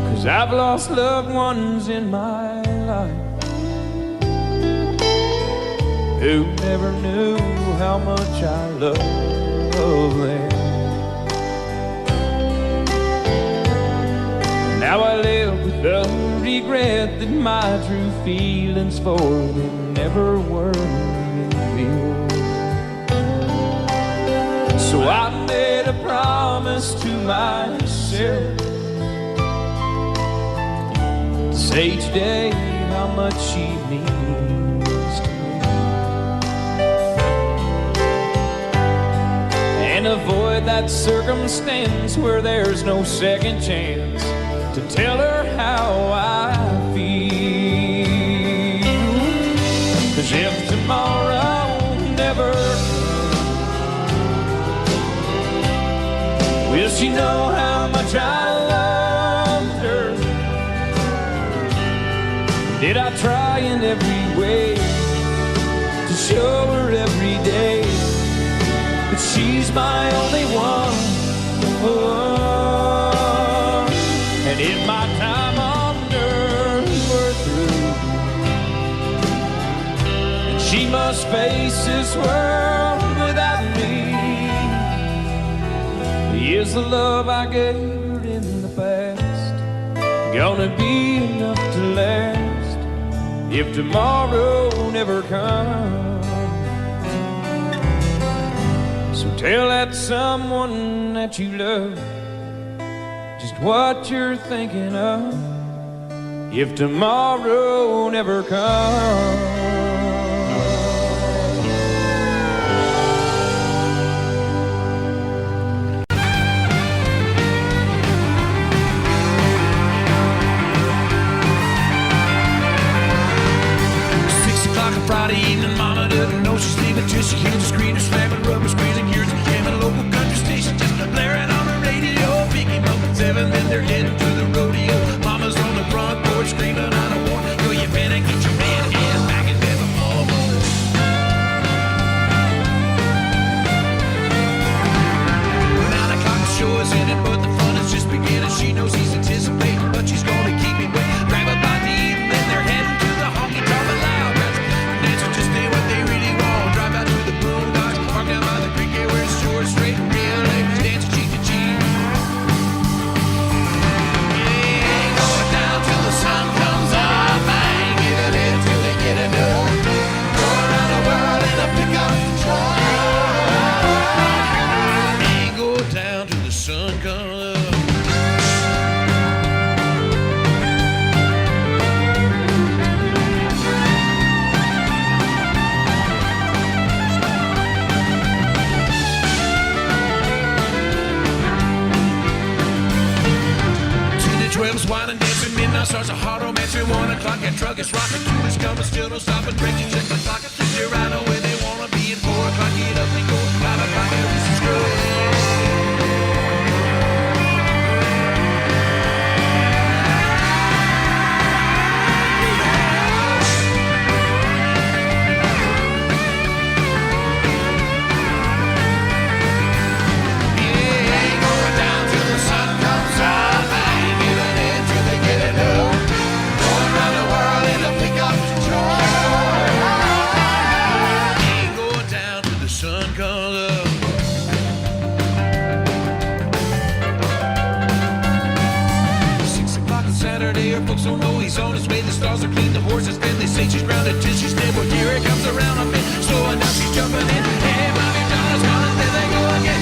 [SPEAKER 4] 'Cause I've lost loved ones in my life who never knew how much I love them. Now I live with the regret that my true feelings for them never were revealed. So I made a promise to myself to say each day how much she means to me, and avoid that circumstance where there's no second chance to tell her how I feel. 'Cause if tomorrow never comes, will she know how much I loved her? Did I try in every way to show her every day that she's my only one? Oh. And in my time on must face this world without me. Is the love I gave her in the past gonna be enough to last if tomorrow never comes? So tell that someone that you love just what you're thinking of if tomorrow never comes.
[SPEAKER 5] 6 o'clock on Friday evening, mama doesn't know she's leaving till she hears the screamers slamming, rubber squeezing gears, and jamming a local country station just blaring on the radio. Pick him up at 7, then they're heading to the rodeo. Mama's on the front porch screaming out a warning. Yo, you better get your man ass back in bed before morning. 9 o'clock the show is ended, but the fun is just beginning. She knows he's anticipating, but she's gonna keep him waiting. Grab a bite to eat, and then they're heading to the honky tonk loud. Dancers just do what they really want. Drive out to the boondocks, park down by the creek, where it's short, straight, and real ladies dance cheek to cheek. Yeah, going down till the sun comes up. I ain't giving in till they get enough. Going around the world in a pickup truck. Ain't going down till the sun comes up. Wine and dancing, midnight starts a hard romance. At 1 o'clock, that truck is rocking. 2 is coming, still don't stop and break. You check the clock, they're right on where they wanna be. At 4 o'clock, get up and go. 5 o'clock, everything's screwed. Folks don't know he's on his way. The stars are clean, the horses bend. They say she's grounded till she's dead. Well, here it comes around a bit. Slowing down, she's jumping in. Hey, Bobby Donald's gone, there they go again.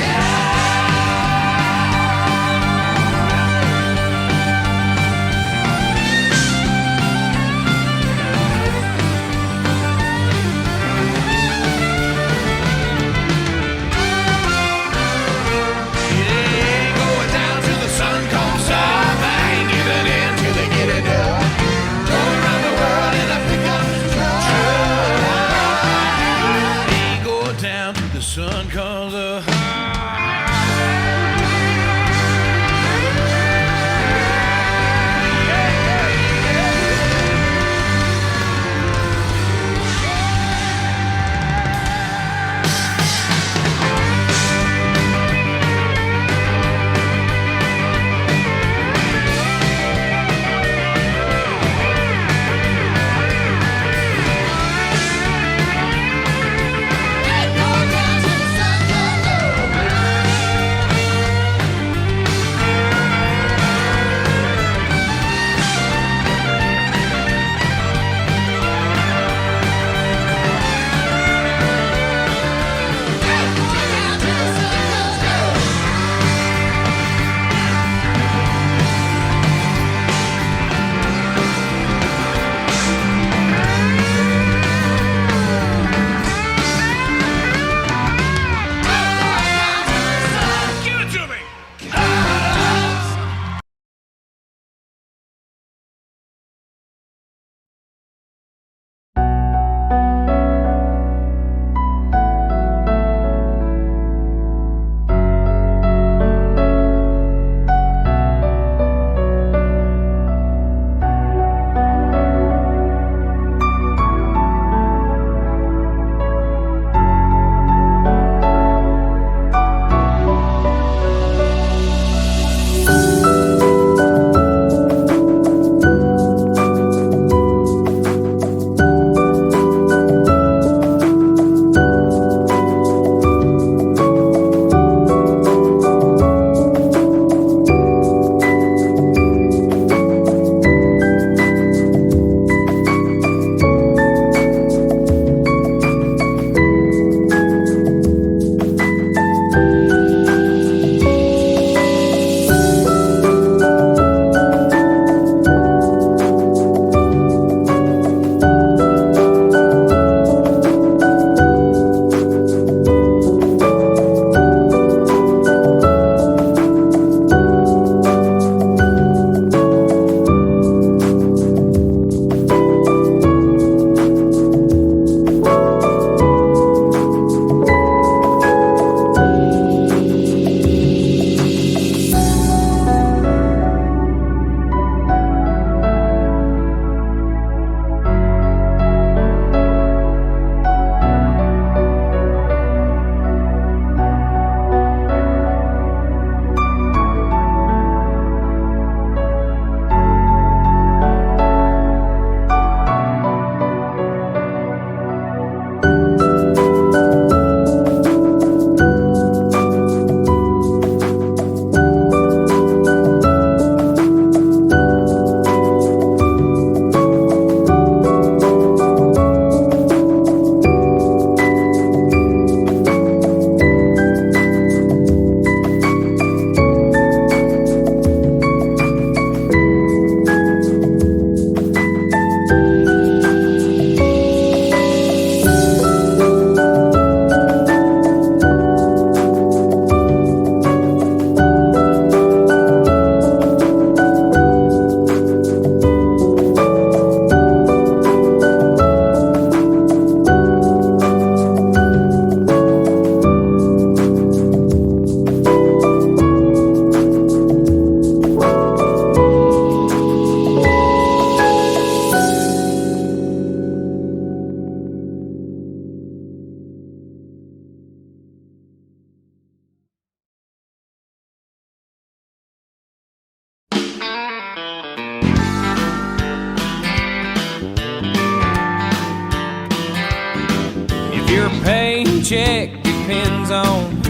[SPEAKER 6] paycheck depends on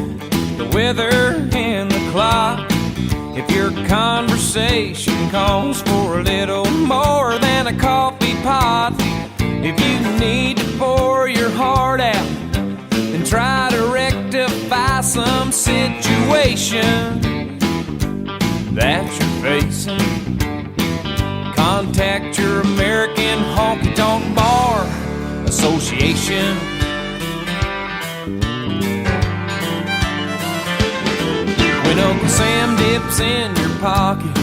[SPEAKER 6] the weather and the clock. If your conversation calls for a little more than a coffee pot, if you need to pour your heart out and try to rectify some situation that you're facing, contact your American Honky Tonk Bar Association. When Uncle Sam dips in your pocket,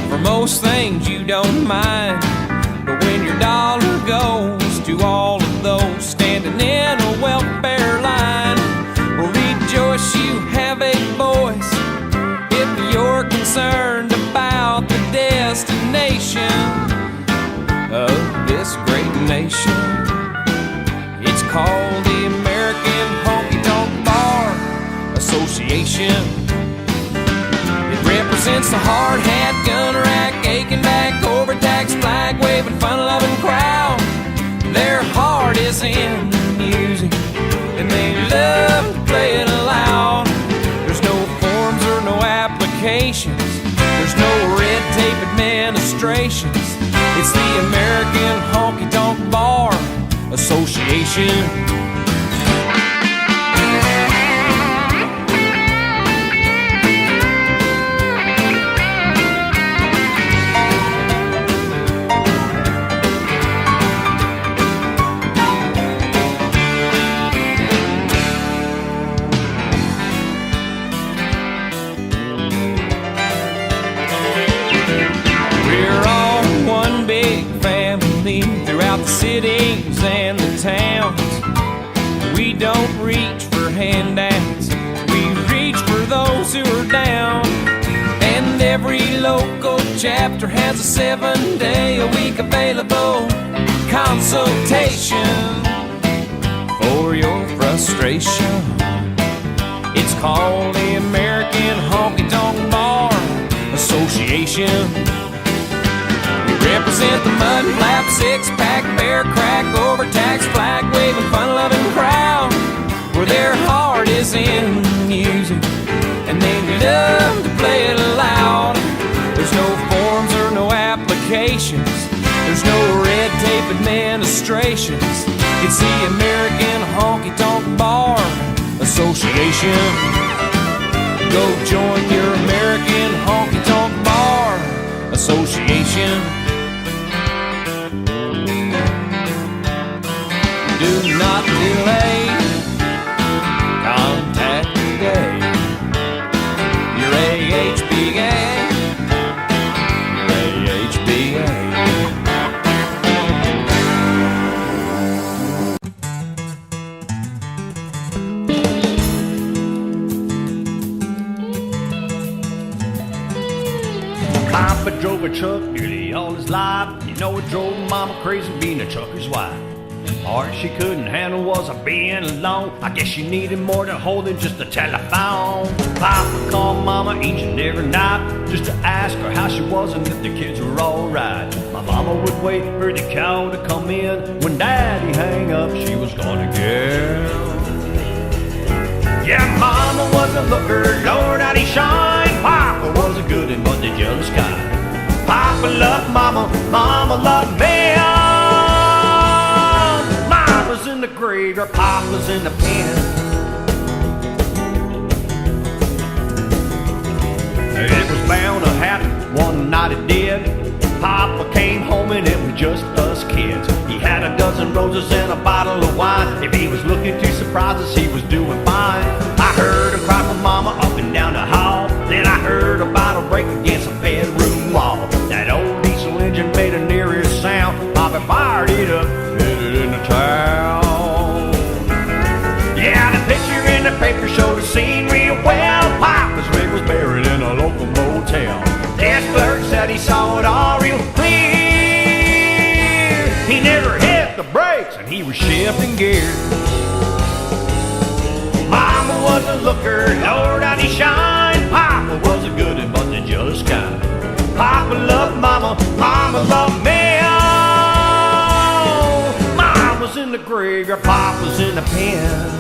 [SPEAKER 6] for most things you don't mind, but when your dollar goes to all of those standing in a welfare line, well, rejoice you have a voice if you're concerned about the destination of this great nation. It's called the American Honky Tonk Bar Association. It represents the hard hat, gun rack, aching back, overtaxed, flag waving, fun loving crowd. Their heart is in the music and they love to play it loud. There's no forms or no applications, there's no red tape administrations. It's the American Honky Tonk Bar Association. Throughout the cities and the towns, we don't reach for handouts, we reach for those who are down. And every local chapter has a 7-day-a-week available consultation for your frustration. It's called the American Honky Tonk Bar Association. Represent the mud flap, six-pack, bear crack, overtaxed, flag waving, fun-loving crowd, where their heart is in the music and they love to play it loud. There's no forms or no applications, there's no red tape administrations. It's the American Honky Tonk Bar Association. Go join your American Honky Tonk Bar Association. Do not delay, contact today your AHBA, your AHBA.
[SPEAKER 2] Papa drove a truck nearly all his life. You know it drove Mama crazy being a trucker's wife. Part she couldn't handle was being alone. I guess she needed more to hold than just a telephone. Papa called Mama each and every night just to ask her how she was and if the kids were alright. My mama would wait for the cow to come in. When Daddy hang up, she was gone again. Yeah, Mama was a looker, Lord, how'd he shine. Papa was a good and but the jealous kind. Papa loved Mama, Mama loved me. Mama's in the grave, or Papa's in the pen. It was bound to happen, one night it did. Papa came home and it was just us kids. He had a dozen roses and a bottle of wine. If he was looking too surprised us, he was doing fine. I heard him cry for Mama up and down the hall. Then I heard a bottle break against a bedroom wall. That old diesel engine made a nearer sound. Papa fired it up, headed into town. Yeah, the picture in the paper showed the scene real well. Papa's rig was buried in a local motel. This clerk said he saw it all real clear. He never hit the brakes and he was shifting gears. Mama was a looker, Lord, how'd he shine. Papa was a good and but the jealous kind. Papa loved Mama, Mama loved me. Oh, Mama's in the grave, your Papa's in the pen.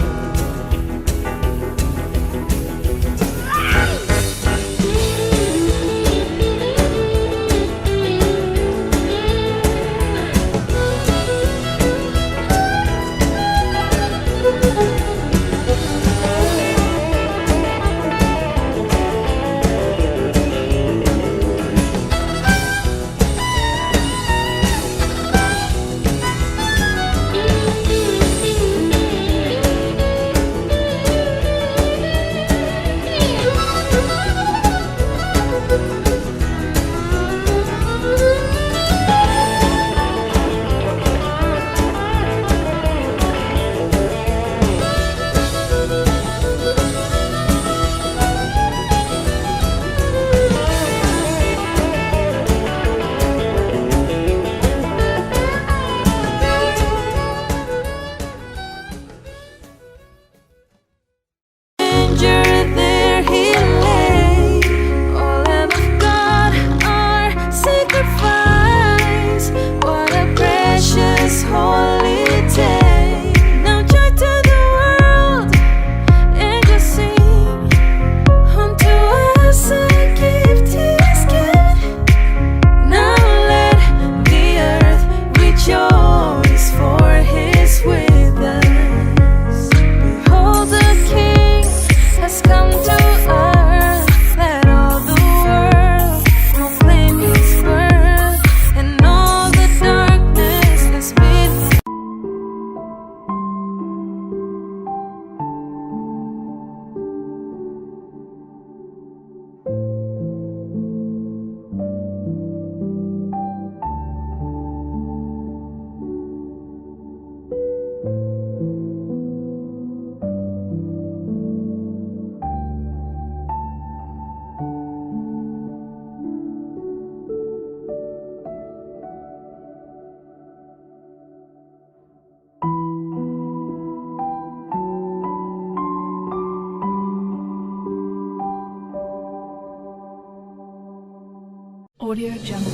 [SPEAKER 7] Audio Jungle.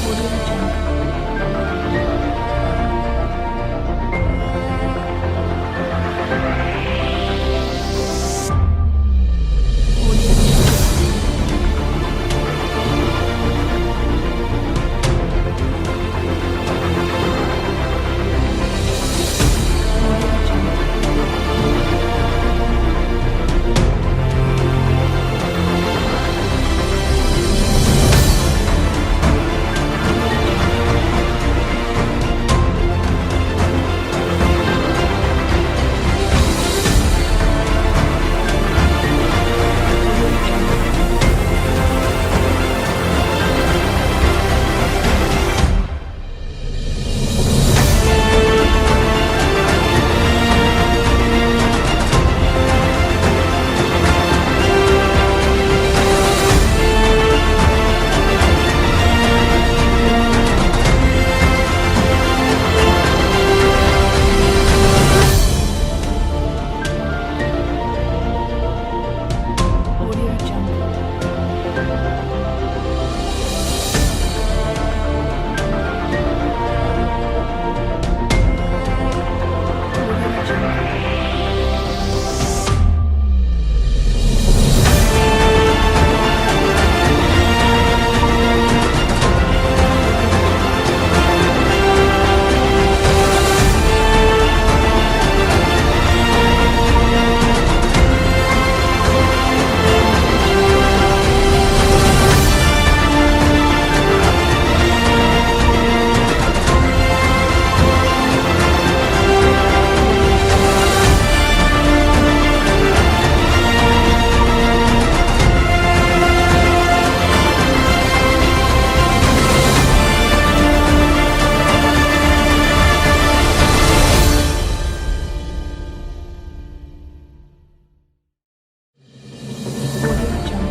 [SPEAKER 7] Audio Jungle. Audio Jungle. Audio Jungle. Audio Jungle. Audio Jungle. Audio Jungle. Audio Jungle.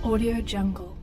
[SPEAKER 7] Audio Jungle.